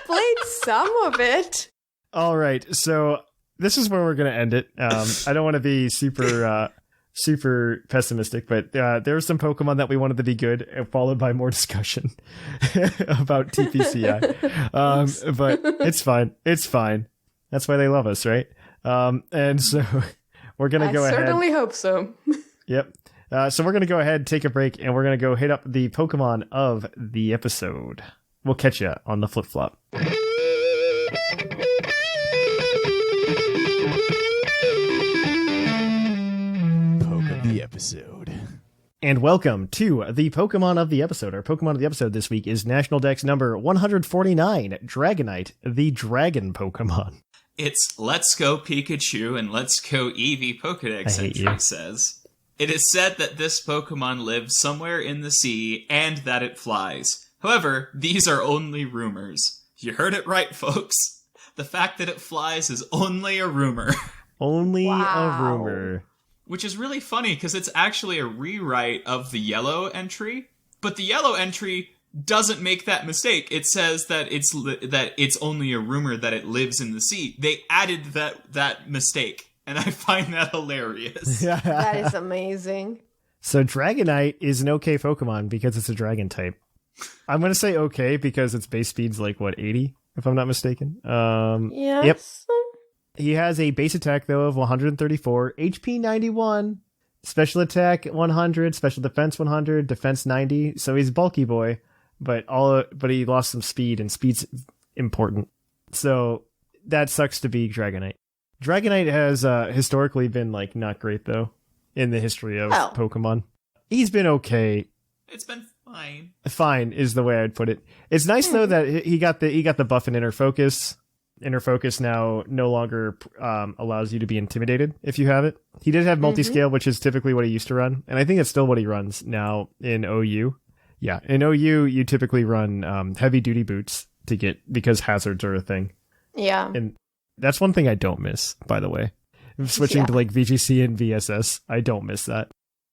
Speaker 4: played some of it.
Speaker 3: All right, so this is where we're going to end it. I don't want to be super pessimistic, but there were some Pokemon that we wanted to be good, followed by more discussion about TPCI. But it's fine. That's why they love us, right? And so we're going to go ahead. I certainly
Speaker 4: hope so.
Speaker 3: Yep. So we're going to go ahead, take a break, and we're going to go hit up the Pokemon of the episode. We'll catch you on the flip-flop.
Speaker 2: Episode.
Speaker 3: And welcome to the Pokemon of the episode. Our Pokemon of the episode this week is National Dex number 149, Dragonite, the Dragon Pokemon.
Speaker 5: It's Let's Go Pikachu and Let's Go Eevee Pokedex entry says. It is said that this Pokemon lives somewhere in the sea and that it flies. However, these are only rumors. You heard it right, folks. The fact that it flies is only a rumor.
Speaker 3: Only a rumor.
Speaker 5: Which is really funny because it's actually a rewrite of the yellow entry, but the yellow entry doesn't make that mistake. It says that it's only a rumor that it lives in the sea. They added that mistake, and I find that hilarious.
Speaker 4: That is amazing.
Speaker 3: So Dragonite is an okay Pokemon because it's a dragon type. I'm going to say okay because its base speed's 80, if I'm not mistaken.
Speaker 4: Yes.
Speaker 3: Yep. He has a base attack, though, of 134, HP 91, special attack 100, special defense 100, defense 90. So he's a bulky boy, but he lost some speed, and speed's important. So that sucks to be Dragonite. Dragonite has historically been not great, though, in the history of Pokemon. He's been okay.
Speaker 5: It's been fine.
Speaker 3: Fine is the way I'd put it. It's nice though that he got the buff and inner focus. Inner Focus now no longer allows you to be intimidated if you have it. He did have multi-scale, which is typically what he used to run. And I think it's still what he runs now in OU. Yeah, in OU, you typically run heavy-duty boots because hazards are a thing.
Speaker 4: Yeah.
Speaker 3: And that's one thing I don't miss, by the way. Switching to like VGC and VSS, I don't miss that.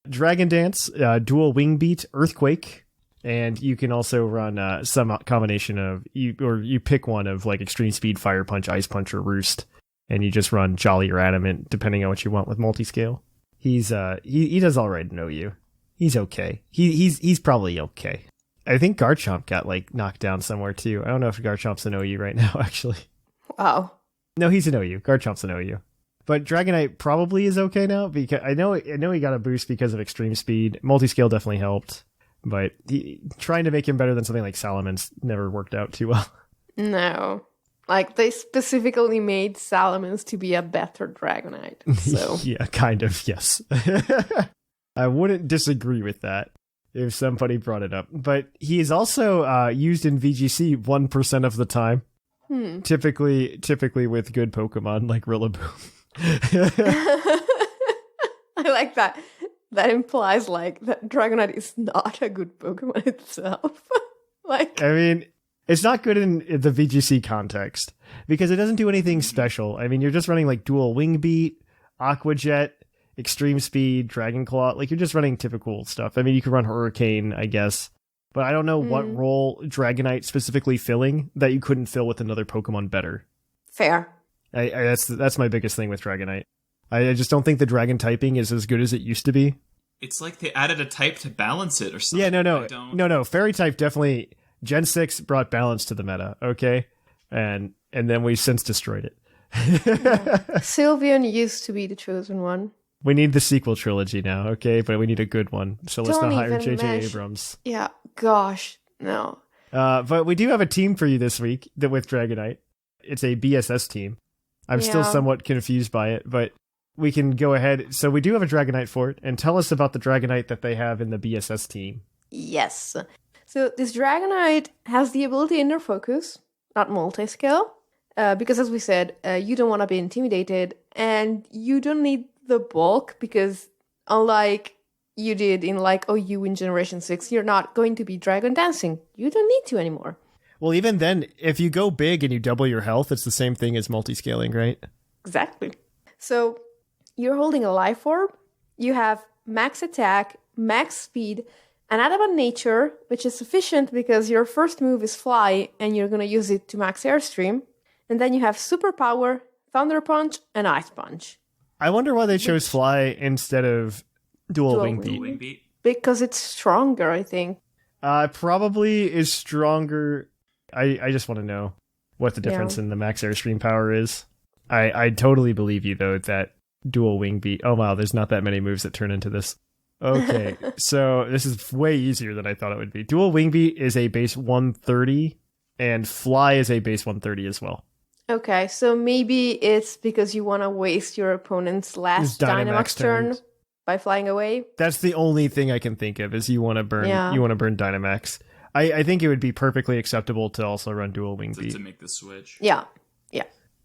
Speaker 3: Dragon Dance, Dual Wing Beat, Earthquake, and you can also run some combination of you pick one of like Extreme Speed, Fire Punch, Ice Punch, or Roost, and you just run Jolly or Adamant depending on what you want with multi-scale. He's he does all right in OU. He's okay. He's probably okay. I think Garchomp got like knocked down somewhere too. I don't know if Garchomp's an OU right now actually.
Speaker 4: Wow.
Speaker 3: No, he's an OU. Garchomp's an OU. But Dragonite probably is okay now because I know he got a boost because of Extreme Speed. Multi-scale definitely helped, but trying to make him better than something like Salamence never worked out too well.
Speaker 4: No. Like, they specifically made Salamence to be a better Dragonite, so...
Speaker 3: Yeah, kind of, yes. I wouldn't disagree with that if somebody brought it up. But he is also used in VGC 1% of the time. Typically with good Pokemon like Rillaboom.
Speaker 4: I like that. That implies like that Dragonite is not a good Pokemon itself. Like,
Speaker 3: I mean, it's not good in the VGC context because it doesn't do anything special. I mean, you're just running like Dual Wing Beat, Aqua Jet, Extreme Speed, Dragon Claw. Like, you're just running typical stuff. I mean, you could run Hurricane, I guess. But I don't know what role Dragonite specifically filling that you couldn't fill with another Pokemon better.
Speaker 4: fair.
Speaker 3: That's my biggest thing with Dragonite. I just don't think the Dragon typing is as good as it used to be.
Speaker 5: It's like they added a type to balance it or something.
Speaker 3: Yeah, no. Fairy type definitely... Gen 6 brought balance to the meta, okay? And then we since destroyed it.
Speaker 4: Sylveon used to be the chosen one.
Speaker 3: We need the sequel trilogy now, okay? But we need a good one. So let's
Speaker 4: Don't
Speaker 3: not hire
Speaker 4: even
Speaker 3: J.J. Abrams.
Speaker 4: Yeah, gosh, no.
Speaker 3: But we do have a team for you this week with Dragonite. It's a BSS team. I'm still somewhat confused by it, but we can go ahead. So we do have a Dragonite for it, and tell us about the Dragonite that they have in the BSS team.
Speaker 4: Yes. So this Dragonite has the ability Inner Focus, not multi-scale, because as we said, you don't want to be intimidated, and you don't need the bulk, because unlike you did in like OU in Generation 6, you're not going to be Dragon Dancing. You don't need to anymore.
Speaker 3: Well, even then, if you go big and you double your health, it's the same thing as multi-scaling, right?
Speaker 4: Exactly. So you're holding a Life Orb, you have max attack, max speed, and Adamant Nature, which is sufficient because your first move is Fly, and you're going to use it to max Airstream. And then you have Superpower, Thunder Punch, and Ice Punch.
Speaker 3: I wonder why they chose Fly instead of Dual Wing
Speaker 5: Beat.
Speaker 4: Because it's stronger, I think.
Speaker 3: Probably is stronger. I just want to know what the difference in the max Airstream power is. I totally believe you, though, that Dual Wing Beat... Oh, wow, there's not that many moves that turn into this. Okay, so this is way easier than I thought it would be. Dual Wing Beat is a base 130, and Fly is a base 130 as well.
Speaker 4: Okay, so maybe it's because you want to waste your opponent's last Dynamax turn by flying away.
Speaker 3: That's the only thing I can think of, is you want to burn Dynamax. I think it would be perfectly acceptable to also run Dual Wing Beat.
Speaker 5: To make the switch.
Speaker 4: Yeah.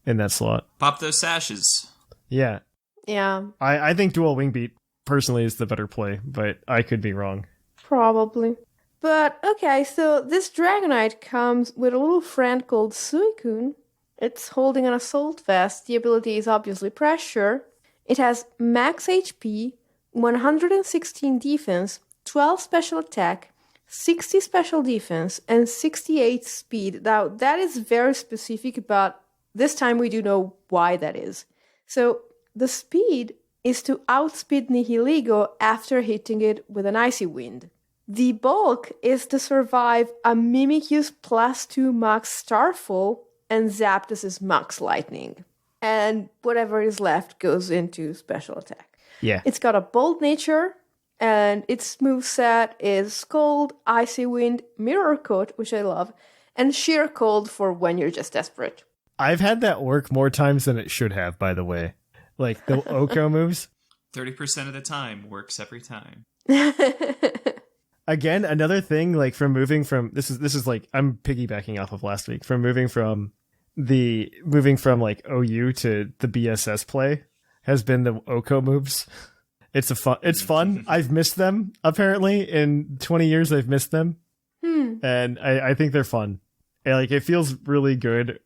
Speaker 3: In that slot.
Speaker 5: Pop those sashes.
Speaker 3: Yeah.
Speaker 4: Yeah.
Speaker 3: I think Dual Wing Beat personally is the better play, but I could be wrong.
Speaker 4: Probably. But, okay, so this Dragonite comes with a little friend called Suicune. It's holding an Assault Vest. The ability is obviously Pressure. It has max HP, 116 defense, 12 special attack, 60 special defense, and 68 speed. Now, that is very specific, but this time we do know why that is. So, the speed is to outspeed Nihilego after hitting it with an Icy Wind. The bulk is to survive a Mimikyu's +2 max Starfall and Zapdos' max Lightning. And whatever is left goes into special attack.
Speaker 3: Yeah.
Speaker 4: It's got a bold nature, and its moveset is Scald, Icy Wind, Mirror Coat, which I love, and Sheer Cold for when you're just desperate.
Speaker 3: I've had that work more times than it should have, by the way. Like the Oko moves.
Speaker 5: 30% of the time works every time.
Speaker 3: Again, another thing, like from moving from this is like I'm piggybacking off of last week, from moving from the moving from like OU to the BSS play has been the OCO moves. It's fun. I've missed them, apparently. In 20 years, I've missed them. And I think they're fun. And, like, it feels really good.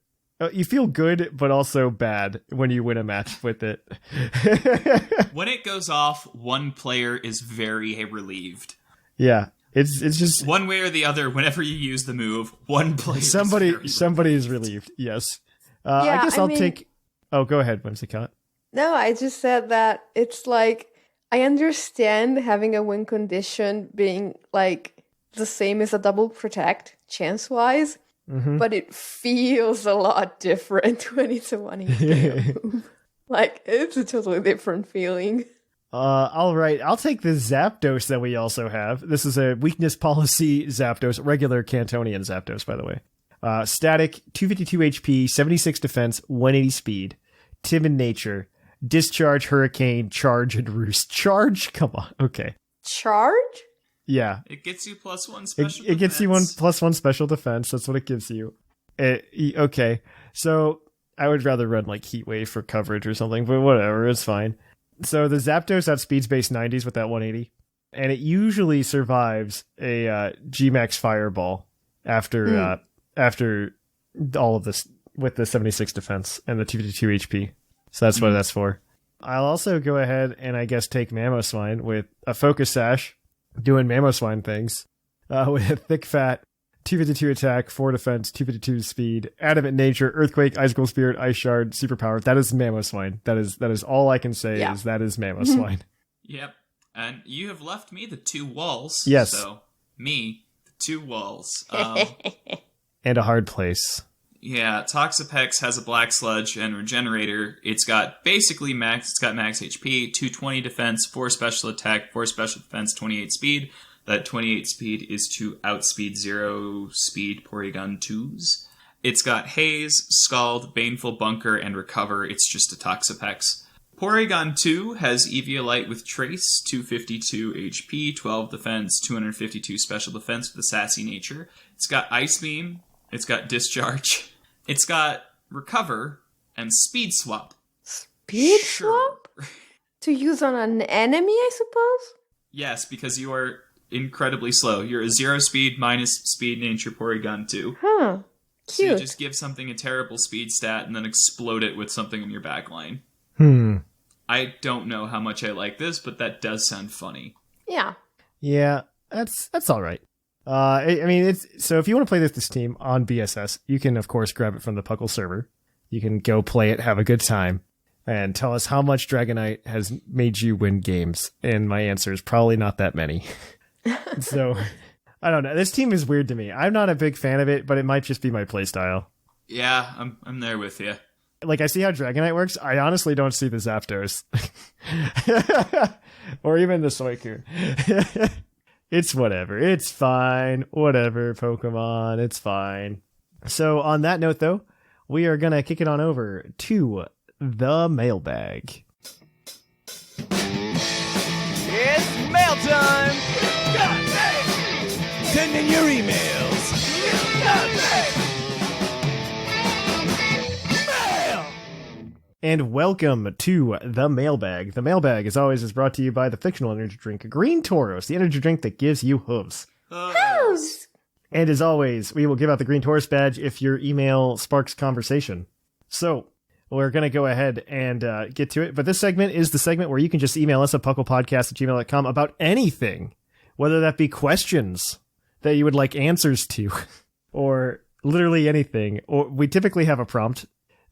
Speaker 3: You feel good, but also bad when you win a match with it.
Speaker 5: When it goes off, one player is very relieved.
Speaker 3: Yeah. It's just...
Speaker 5: One way or the other, whenever you use the move, one player
Speaker 3: somebody is relieved, yes. I guess I'll take... Oh, go ahead, Whimsicott.
Speaker 4: No, I just said that it's like... I understand having a win condition being like the same as a double protect chance-wise, but it feels a lot different when it's a 1 move. Like, it's a totally different feeling.
Speaker 3: All right, I'll take the Zapdos that we also have. This is a weakness policy Zapdos, regular Cantonian Zapdos, by the way. Static, 252 HP, 76 defense, 180 speed, timid nature, discharge, hurricane, charge, and roost. Charge? Come on. Okay.
Speaker 4: Charge?
Speaker 5: Yeah. It gets you +1 special defense.
Speaker 3: It gets you +1 special defense. That's what it gives you. Okay. So I would rather run like Heat Wave for coverage or something, but whatever. It's fine. So the Zapdos outspeeds base 90s with that 180. And it usually survives a G-Max Fireball after all of this with the 76 defense and the 252 HP. So that's what that's for. I'll also go ahead and I guess take Mamoswine with a Focus Sash, doing Mamoswine things, with a Thick Fat, 252 attack, 4 defense, 252 speed, adamant nature, earthquake, icicle spirit, ice shard, superpower. That is Mamoswine. That is all I can say is that is Mamoswine.
Speaker 5: Yep. And you have left me the 2 walls.
Speaker 3: Yes.
Speaker 5: So the 2 walls.
Speaker 3: And a hard place.
Speaker 5: Yeah, Toxapex has a Black Sludge and Regenerator. It's got basically max HP, 220 defense, 4 special attack, 4 special defense, 28 speed. That 28 speed is to outspeed 0 speed Porygon 2s. It's got Haze, Scald, Baneful Bunker, and Recover. It's just a Toxapex. Porygon 2 has Eviolite with Trace, 252 HP, 12 defense, 252 special defense with a Sassy Nature. It's got Ice Beam. It's got Discharge. It's got Recover and Speed Swap.
Speaker 4: Speed Swap? To use on an enemy, I suppose?
Speaker 5: Yes, because you are incredibly slow. You're a 0 speed minus speed nature Porygon 2.
Speaker 4: Huh. Cute.
Speaker 5: So you just give something a terrible speed stat and then explode it with something in your backline. I don't know how much I like this, but that does sound funny.
Speaker 4: Yeah.
Speaker 3: Yeah, that's all right. I mean, it's so if you want to play this team on BSS, you can of course grab it from the PUCL server. You can go play it, have a good time, and tell us how much Dragonite has made you win games. And my answer is probably not that many. So I don't know. This team is weird to me. I'm not a big fan of it, but it might just be my playstyle.
Speaker 5: Yeah, I'm there with you.
Speaker 3: Like, I see how Dragonite works. I honestly don't see the Zapdos. Or even the Suicune. It's whatever. It's fine. Whatever, Pokemon. It's fine. So on that note, though, we are going to kick it on over to the mailbag.
Speaker 2: It's mail time! Send in your emails! Mail!
Speaker 3: And welcome to the mailbag. The mailbag, as always, is brought to you by the fictional energy drink Green Tauros, the energy drink that gives you hooves.
Speaker 4: Hooves!
Speaker 3: And as always, we will give out the Green Taurus badge if your email sparks conversation. So we're going to go ahead and get to it. But this segment is the segment where you can just email us at puclpodcast@gmail.com about anything, whether that be questions that you would like answers to, or literally anything. Or we typically have a prompt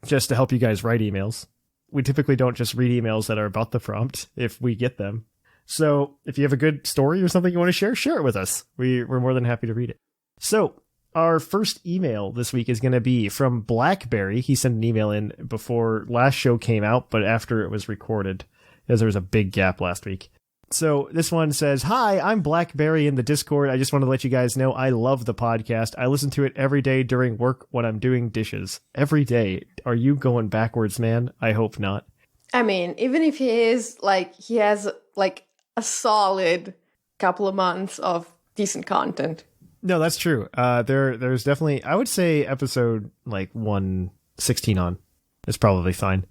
Speaker 3: just to help you guys write emails. We typically don't just read emails that are about the prompt if we get them. So if you have a good story or something you want to share it with us. We're more than happy to read it. So our first email this week is going to be from Blackberry. He sent an email in before last show came out, but after it was recorded, as there was a big gap last week. So this one says, "Hi, I'm Blackberry in the Discord. I just want to let you guys know I love the podcast. I listen to it every day during work when I'm doing dishes. Every day. Are you going backwards, man? I hope not."
Speaker 4: I mean, even if he is, like, he has, like, a solid couple of months of decent content.
Speaker 3: No, that's true. There's definitely, I would say episode, like, 1 16 on. It's probably fine.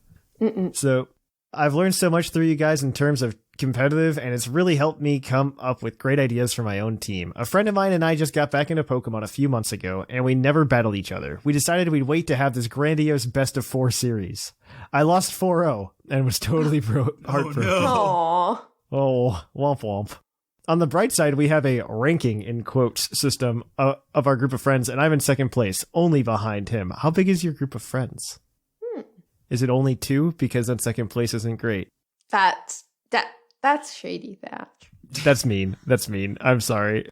Speaker 3: So I've learned so much through you guys in terms of competitive, and it's really helped me come up with great ideas for my own team. A friend of mine and I just got back into Pokemon a few months ago, and we never battled each other. We decided we'd wait to have this grandiose best of 4 series. I lost 4-0 and was totally heartbroken.
Speaker 4: Aww.
Speaker 3: Oh, womp womp. On the bright side, we have a ranking, in quotes, system of our group of friends, and I'm in second place, only behind him. How big is your group of friends? Is it only 2? Because then second place isn't great.
Speaker 4: That's shady, Thatch.
Speaker 3: That's mean. That's mean. I'm sorry.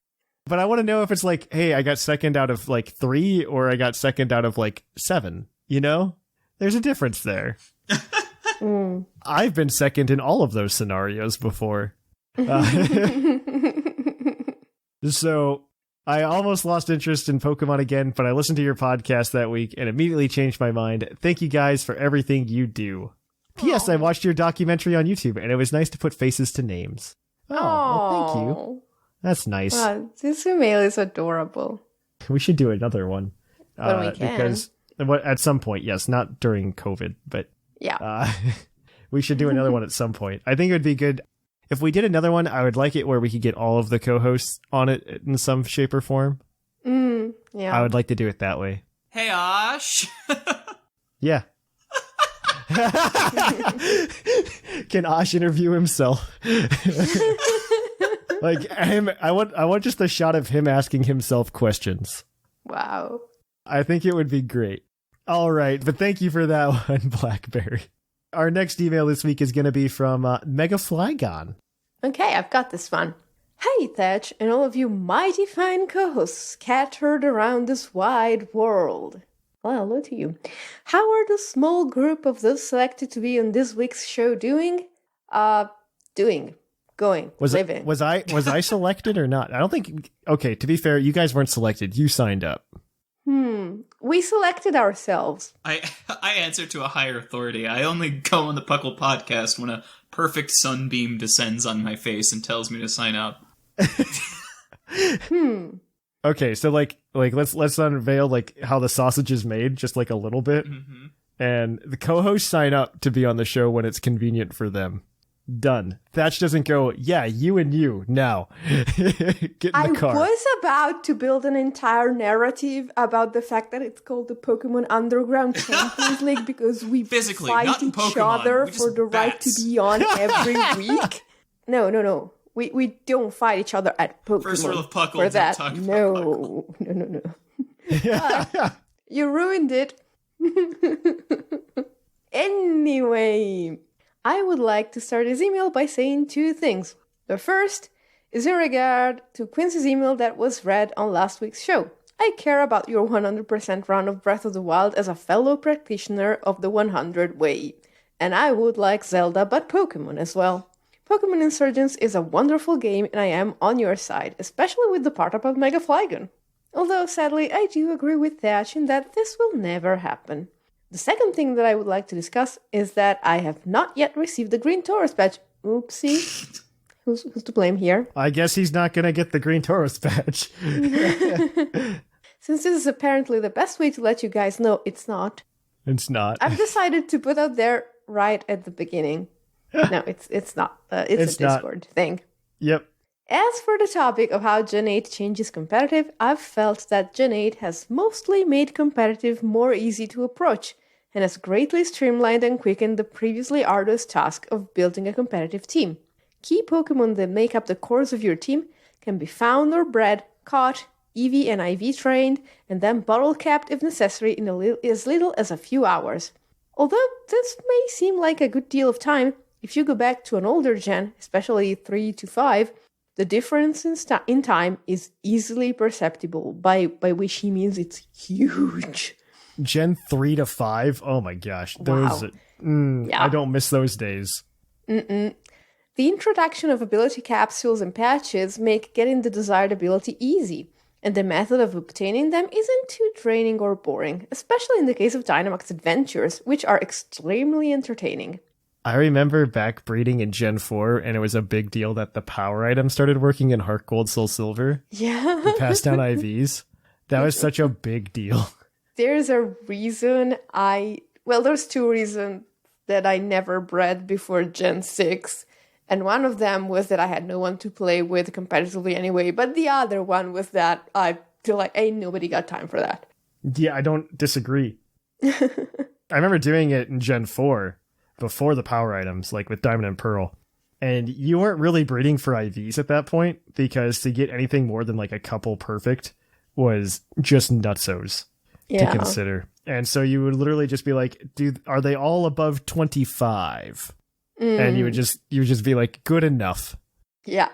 Speaker 3: But I want to know if it's like, hey, I got second out of like 3, or I got second out of like 7. You know? There's a difference there. I've been second in all of those scenarios before. So I almost lost interest in Pokemon again, but I listened to your podcast that week and immediately changed my mind. Thank you guys for everything you do. P.S. I watched your documentary on YouTube, and it was nice to put faces to names. Oh, well, thank you. That's nice.
Speaker 4: Wow, this email is adorable.
Speaker 3: We should do another one.
Speaker 4: When we can.
Speaker 3: Because at some point, yes, not during COVID, but
Speaker 4: yeah.
Speaker 3: We should do another one at some point. I think it would be good. If we did another one, I would like it where we could get all of the co-hosts on it in some shape or form.
Speaker 4: Yeah.
Speaker 3: I would like to do it that way.
Speaker 5: Hey, Ash.
Speaker 3: Yeah. Can Ash interview himself? Like him, I want just a shot of him asking himself questions.
Speaker 4: Wow.
Speaker 3: I think it would be great. All right, but thank you for that one, Blackberry. Our next email this week is going to be from Mega Flygon.
Speaker 4: Okay, I've got this one. Hey, Thatch, and all of you mighty fine co-hosts scattered around this wide world. Well, hello to you. How are the small group of those selected to be on this week's show doing? Living.
Speaker 3: Was I selected or not? I don't think. Okay, to be fair, you guys weren't selected. You signed up.
Speaker 4: We selected ourselves.
Speaker 5: I answer to a higher authority. I only go on the PUCL podcast when a perfect sunbeam descends on my face and tells me to sign up.
Speaker 3: Okay, so like let's unveil like how the sausage is made, just like a little bit. Mm-hmm. And the co-hosts sign up to be on the show when it's convenient for them. Done. Thatch doesn't go, yeah, you and you, now. Get in the car.
Speaker 4: I was about to build an entire narrative about the fact that it's called the Pokemon Underground Champions League because we
Speaker 5: physically
Speaker 4: fight
Speaker 5: not in
Speaker 4: each
Speaker 5: Pokemon.
Speaker 4: other for the right to be on every week. No. We don't fight each other at Pokemon.
Speaker 5: First rule of PUCL,
Speaker 4: for that.
Speaker 5: talk about
Speaker 4: No. You ruined it. Anyway, I would like to start this email by saying 2 things. The first is in regard to Quincy's email that was read on last week's show. I care about your 100% run of Breath of the Wild as a fellow practitioner of the 100 way. And I would like Zelda but Pokemon as well. Pokemon Insurgence is a wonderful game and I am on your side, especially with the part about Mega Flygon. Although sadly I do agree with Thatch in that this will never happen. The second thing that I would like to discuss is that I have not yet received the Green Taurus badge. Oopsie. Who's to blame here?
Speaker 3: I guess he's not going to get the Green Taurus badge.
Speaker 4: Since this is apparently the best way to let you guys know it's not.
Speaker 3: It's not.
Speaker 4: I've decided to put out there right at the beginning. No, it's not. It's a Discord thing.
Speaker 3: Yep.
Speaker 4: As for the topic of how Gen 8 changes competitive, I've felt that Gen 8 has mostly made competitive more easy to approach, and has greatly streamlined and quickened the previously arduous task of building a competitive team. Key Pokemon that make up the cores of your team can be found or bred, caught, EV and IV trained, and then bottle capped if necessary in as little as a few hours. Although this may seem like a good deal of time, if you go back to an older gen, especially 3 to 5, the difference in time is easily perceptible, by which he means it's huge.
Speaker 3: Gen 3 to 5? Oh my gosh.
Speaker 4: Wow.
Speaker 3: I don't miss those days.
Speaker 4: The introduction of ability capsules and patches make getting the desired ability easy, and the method of obtaining them isn't too draining or boring, especially in the case of Dynamax Adventures, which are extremely entertaining.
Speaker 3: I remember back breeding in Gen 4, and it was a big deal that the power item started working in Heart Gold, Soul Silver.
Speaker 4: Yeah.
Speaker 3: To pass down IVs. That was such a big deal.
Speaker 4: There's a reason there's two reasons that I never bred before Gen 6. And one of them was that I had no one to play with competitively anyway. But the other one was that I feel like ain't nobody got time for that.
Speaker 3: Yeah, I don't disagree. I remember doing it in Gen 4 before the power items, like with Diamond and Pearl. And you weren't really breeding for IVs at that point, because to get anything more than like a couple perfect was just nutsos to consider. And so you would literally just be like, dude, are they all above 25? And you would just be like, good enough.
Speaker 4: Yeah.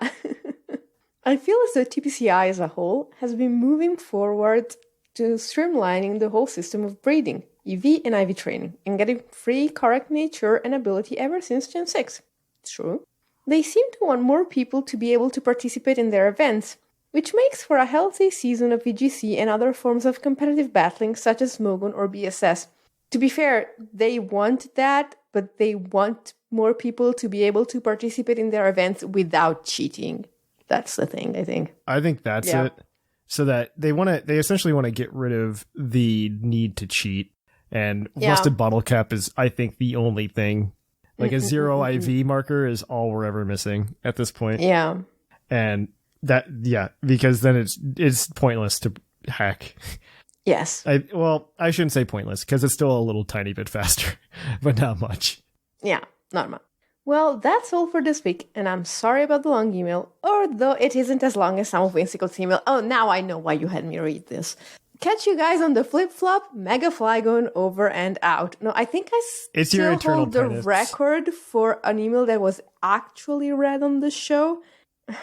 Speaker 4: I feel as though TPCI as a whole has been moving forward to streamlining the whole system of breeding, EV and IV training, and getting free correct nature and ability ever since Gen 6. True. They seem to want more people to be able to participate in their events, which makes for a healthy season of VGC and other forms of competitive battling such as Mogon or BSS. To be fair, they want that, but they want more people to be able to participate in their events without cheating. That's the thing, I think.
Speaker 3: I think that's it. So that they essentially want to get rid of the need to cheat. And rusted bottle cap is, I think, the only thing. Like a 0 IV marker is all we're ever missing at this point.
Speaker 4: Yeah.
Speaker 3: And because then it's pointless to hack.
Speaker 4: Yes.
Speaker 3: I shouldn't say pointless, because it's still a little tiny bit faster, but not much.
Speaker 4: Yeah, not much. Well, that's all for this week, and I'm sorry about the long email, although it isn't as long as some of Whimsicott's email. Oh, now I know why you had me read this. Catch you guys on the flip-flop, Mega Flygon over and out. No, I think I still hold the record for an email that was actually read on the show.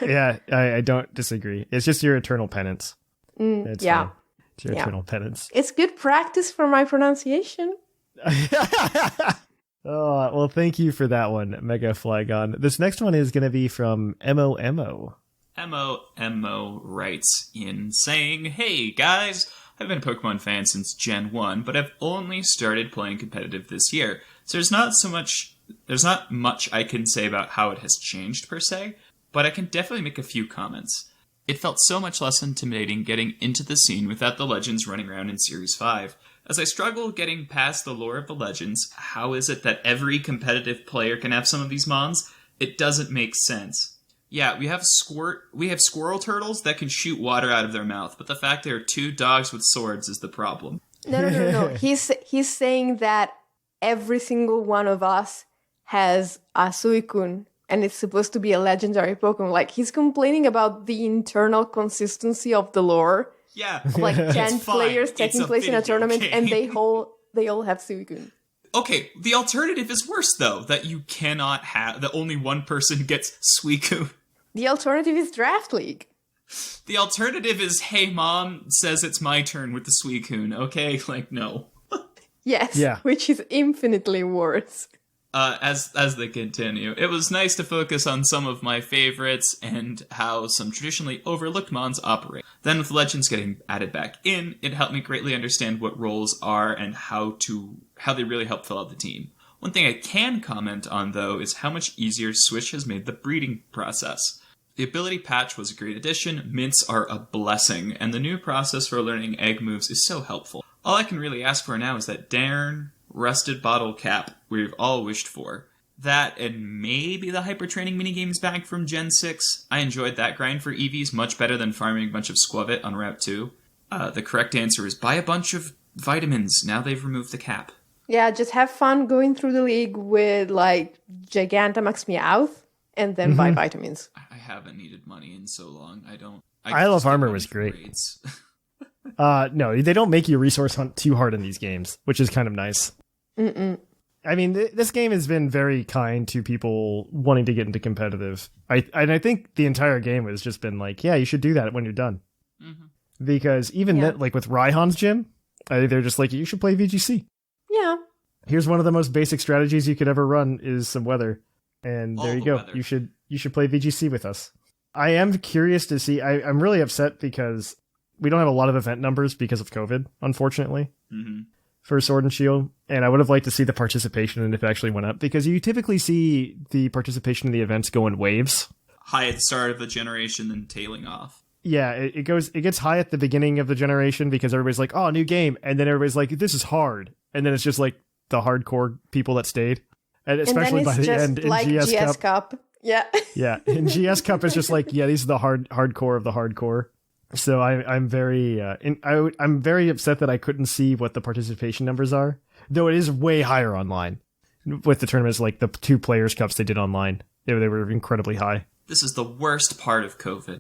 Speaker 3: Yeah, I don't disagree. It's just your eternal penance. It's fine. It's your eternal penance.
Speaker 4: It's good practice for my pronunciation.
Speaker 3: Oh, well, thank you for that one, Mega Flygon. This next one is going to be from MOMO.
Speaker 5: MOMO writes in saying, "Hey guys, I've been a Pokemon fan since Gen 1, but I've only started playing competitive this year. So there's not much I can say about how it has changed per se, but I can definitely make a few comments. It felt so much less intimidating getting into the scene without the legends running around in Series 5. As I struggle getting past the lore of the legends, how is it that every competitive player can have some of these mons? It doesn't make sense. Yeah, we have squirrel turtles that can shoot water out of their mouth, but the fact there are two dogs with swords is the problem."
Speaker 4: No. He's saying that every single one of us has a Suicune, and it's supposed to be a legendary Pokemon. Like, he's complaining about the internal consistency of the lore.
Speaker 5: Yeah.
Speaker 4: Of like 10 players taking place in a tournament, and they all have Suicune.
Speaker 5: Okay, the alternative is worse, though, that you cannot have, that only one person gets Suicune.
Speaker 4: The alternative is Draft League.
Speaker 5: The alternative is, hey, mom says it's my turn with the Suicune, okay? Like, no.
Speaker 4: Yes, which is infinitely worse.
Speaker 5: As they continue, it was nice to focus on some of my favorites and how some traditionally overlooked mons operate. Then with Legends getting added back in, it helped me greatly understand what roles are and how they really help fill out the team. One thing I can comment on, though, is how much easier Switch has made the breeding process. The ability patch was a great addition, mints are a blessing, and the new process for learning egg moves is so helpful. All I can really ask for now is that darn rusted bottle cap we've all wished for. That and maybe the hyper training minigames back from Gen 6. I enjoyed that grind for EVs much better than farming a bunch of Squavit on Route 2. The correct answer is buy a bunch of vitamins now they've removed the cap.
Speaker 4: Yeah, just have fun going through the league with like Gigantamax Meowth and then buy vitamins.
Speaker 5: I haven't needed money in so long.
Speaker 3: I Love Armor was great. No, they don't make you resource hunt too hard in these games, which is kind of nice. I mean, this game has been very kind to people wanting to get into competitive. I think the entire game has just been like, yeah, you should do that when you're done. Mm-hmm. Because even that, like with Raihan's gym, they're just like, you should play VGC.
Speaker 4: Yeah.
Speaker 3: Here's one of the most basic strategies you could ever run is some weather. And there you go. Weather. You should play VGC with us. I am curious to see. I'm really upset because we don't have a lot of event numbers because of COVID, unfortunately, for Sword and Shield. And I would have liked to see the participation and if it actually went up, because you typically see the participation in the events go in waves.
Speaker 5: High at the start of the generation, then tailing off.
Speaker 3: Yeah, it gets high at the beginning of the generation because everybody's like, oh, new game. And then everybody's like, this is hard. And then it's just like the hardcore people that stayed. And especially by the end in
Speaker 4: like
Speaker 3: GS
Speaker 4: Cup. Yeah.
Speaker 3: Yeah, in GS Cup, it's just like, yeah, these are the hardcore of the hardcore. So I'm very I'm very upset that I couldn't see what the participation numbers are, though it is way higher online with the tournaments, like the 2 players cups they did online. They were incredibly high.
Speaker 5: This is the worst part of COVID.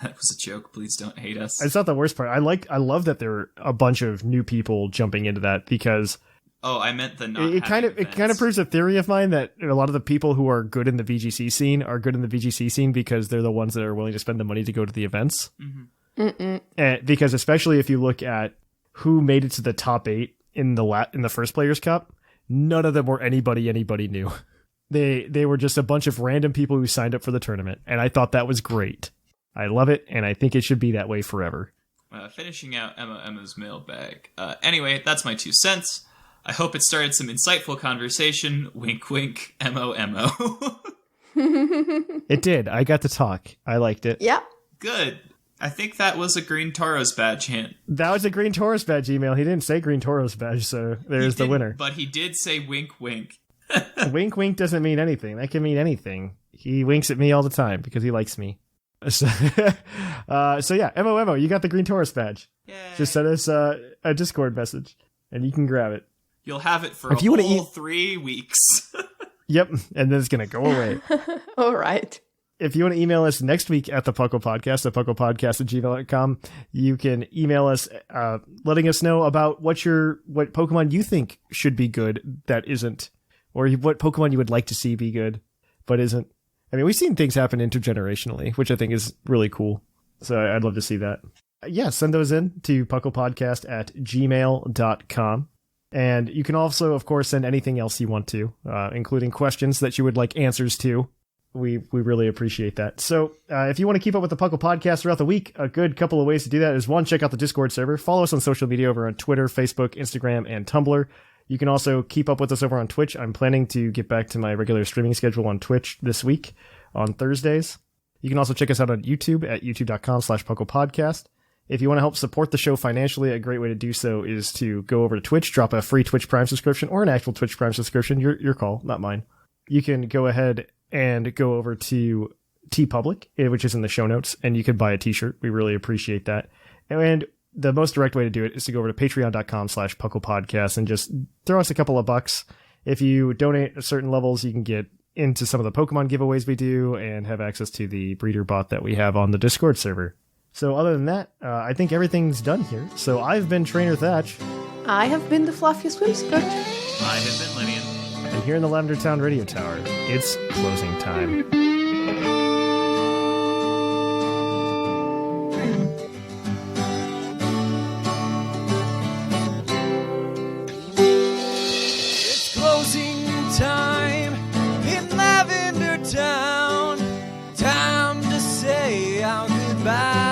Speaker 5: That was a joke. Please don't hate us.
Speaker 3: It's not the worst part. I love that there are a bunch of new people jumping into that because.
Speaker 5: Oh, I meant the not.
Speaker 3: It kind of proves a theory of mine that a lot of the people who are good in the VGC scene are good in the VGC scene because they're the ones that are willing to spend the money to go to the events.
Speaker 5: Mm-hmm.
Speaker 3: And because especially if you look at who made it to the top 8 in the first Players Cup, none of them were anybody knew. They were just a bunch of random people who signed up for the tournament, and I thought that was great. I love it, and I think it should be that way forever.
Speaker 5: Finishing out Emma's mailbag. Anyway, that's my 2 cents. I hope it started some insightful conversation. Wink, wink, M-O-M-O.
Speaker 3: It did. I got to talk. I liked it.
Speaker 4: Yeah.
Speaker 5: Good. I think that was a Green Tauros badge hint.
Speaker 3: That was a Green Tauros badge email. He didn't say Green Tauros badge, so there's the winner.
Speaker 5: But he did say wink, wink.
Speaker 3: Wink, wink doesn't mean anything. That can mean anything. He winks at me all the time because he likes me. So yeah, MOMO, you got the Green Tauros badge.
Speaker 5: Yay.
Speaker 3: Just send us a Discord message, and you can grab it.
Speaker 5: You'll have it for a whole 3 weeks.
Speaker 3: Yep, and then it's going to go away.
Speaker 4: All right.
Speaker 3: If you want to email us next week at the PUCL Podcast, at puclpodcast@gmail.com, you can email us letting us know about what Pokemon you think should be good that isn't, or what Pokemon you would like to see be good but isn't. I mean, we've seen things happen intergenerationally, which I think is really cool. So I'd love to see that. Yeah, send those in to puclpodcast@gmail.com. And you can also, of course, send anything else you want to, including questions that you would like answers to. We really appreciate that. So if you want to keep up with the PUCL Podcast throughout the week, a good couple of ways to do that is, 1, check out the Discord server. Follow us on social media over on Twitter, Facebook, Instagram, and Tumblr. You can also keep up with us over on Twitch. I'm planning to get back to my regular streaming schedule on Twitch this week on Thursdays. You can also check us out on YouTube at youtube.com/PuclPodcast. If you want to help support the show financially, a great way to do so is to go over to Twitch, drop a free Twitch Prime subscription or an actual Twitch Prime subscription. Your call, not mine. You can go ahead and go over to TeePublic, which is in the show notes, and you could buy a t-shirt. We really appreciate that. And the most direct way to do it is to go over to patreon.com/PuclPodcast and just throw us a couple of bucks. If you donate at certain levels, you can get into some of the Pokemon giveaways we do and have access to the breeder bot that we have on the Discord server. So other than that, I think everything's done here. So I've been Trainer Thatch.
Speaker 4: I have been the fluffiest Whimsicott.
Speaker 5: I have been Lynian.
Speaker 3: And here in the Lavender Town Radio Tower, it's closing time.
Speaker 2: It's closing time in Lavender Town. Time to say our goodbye.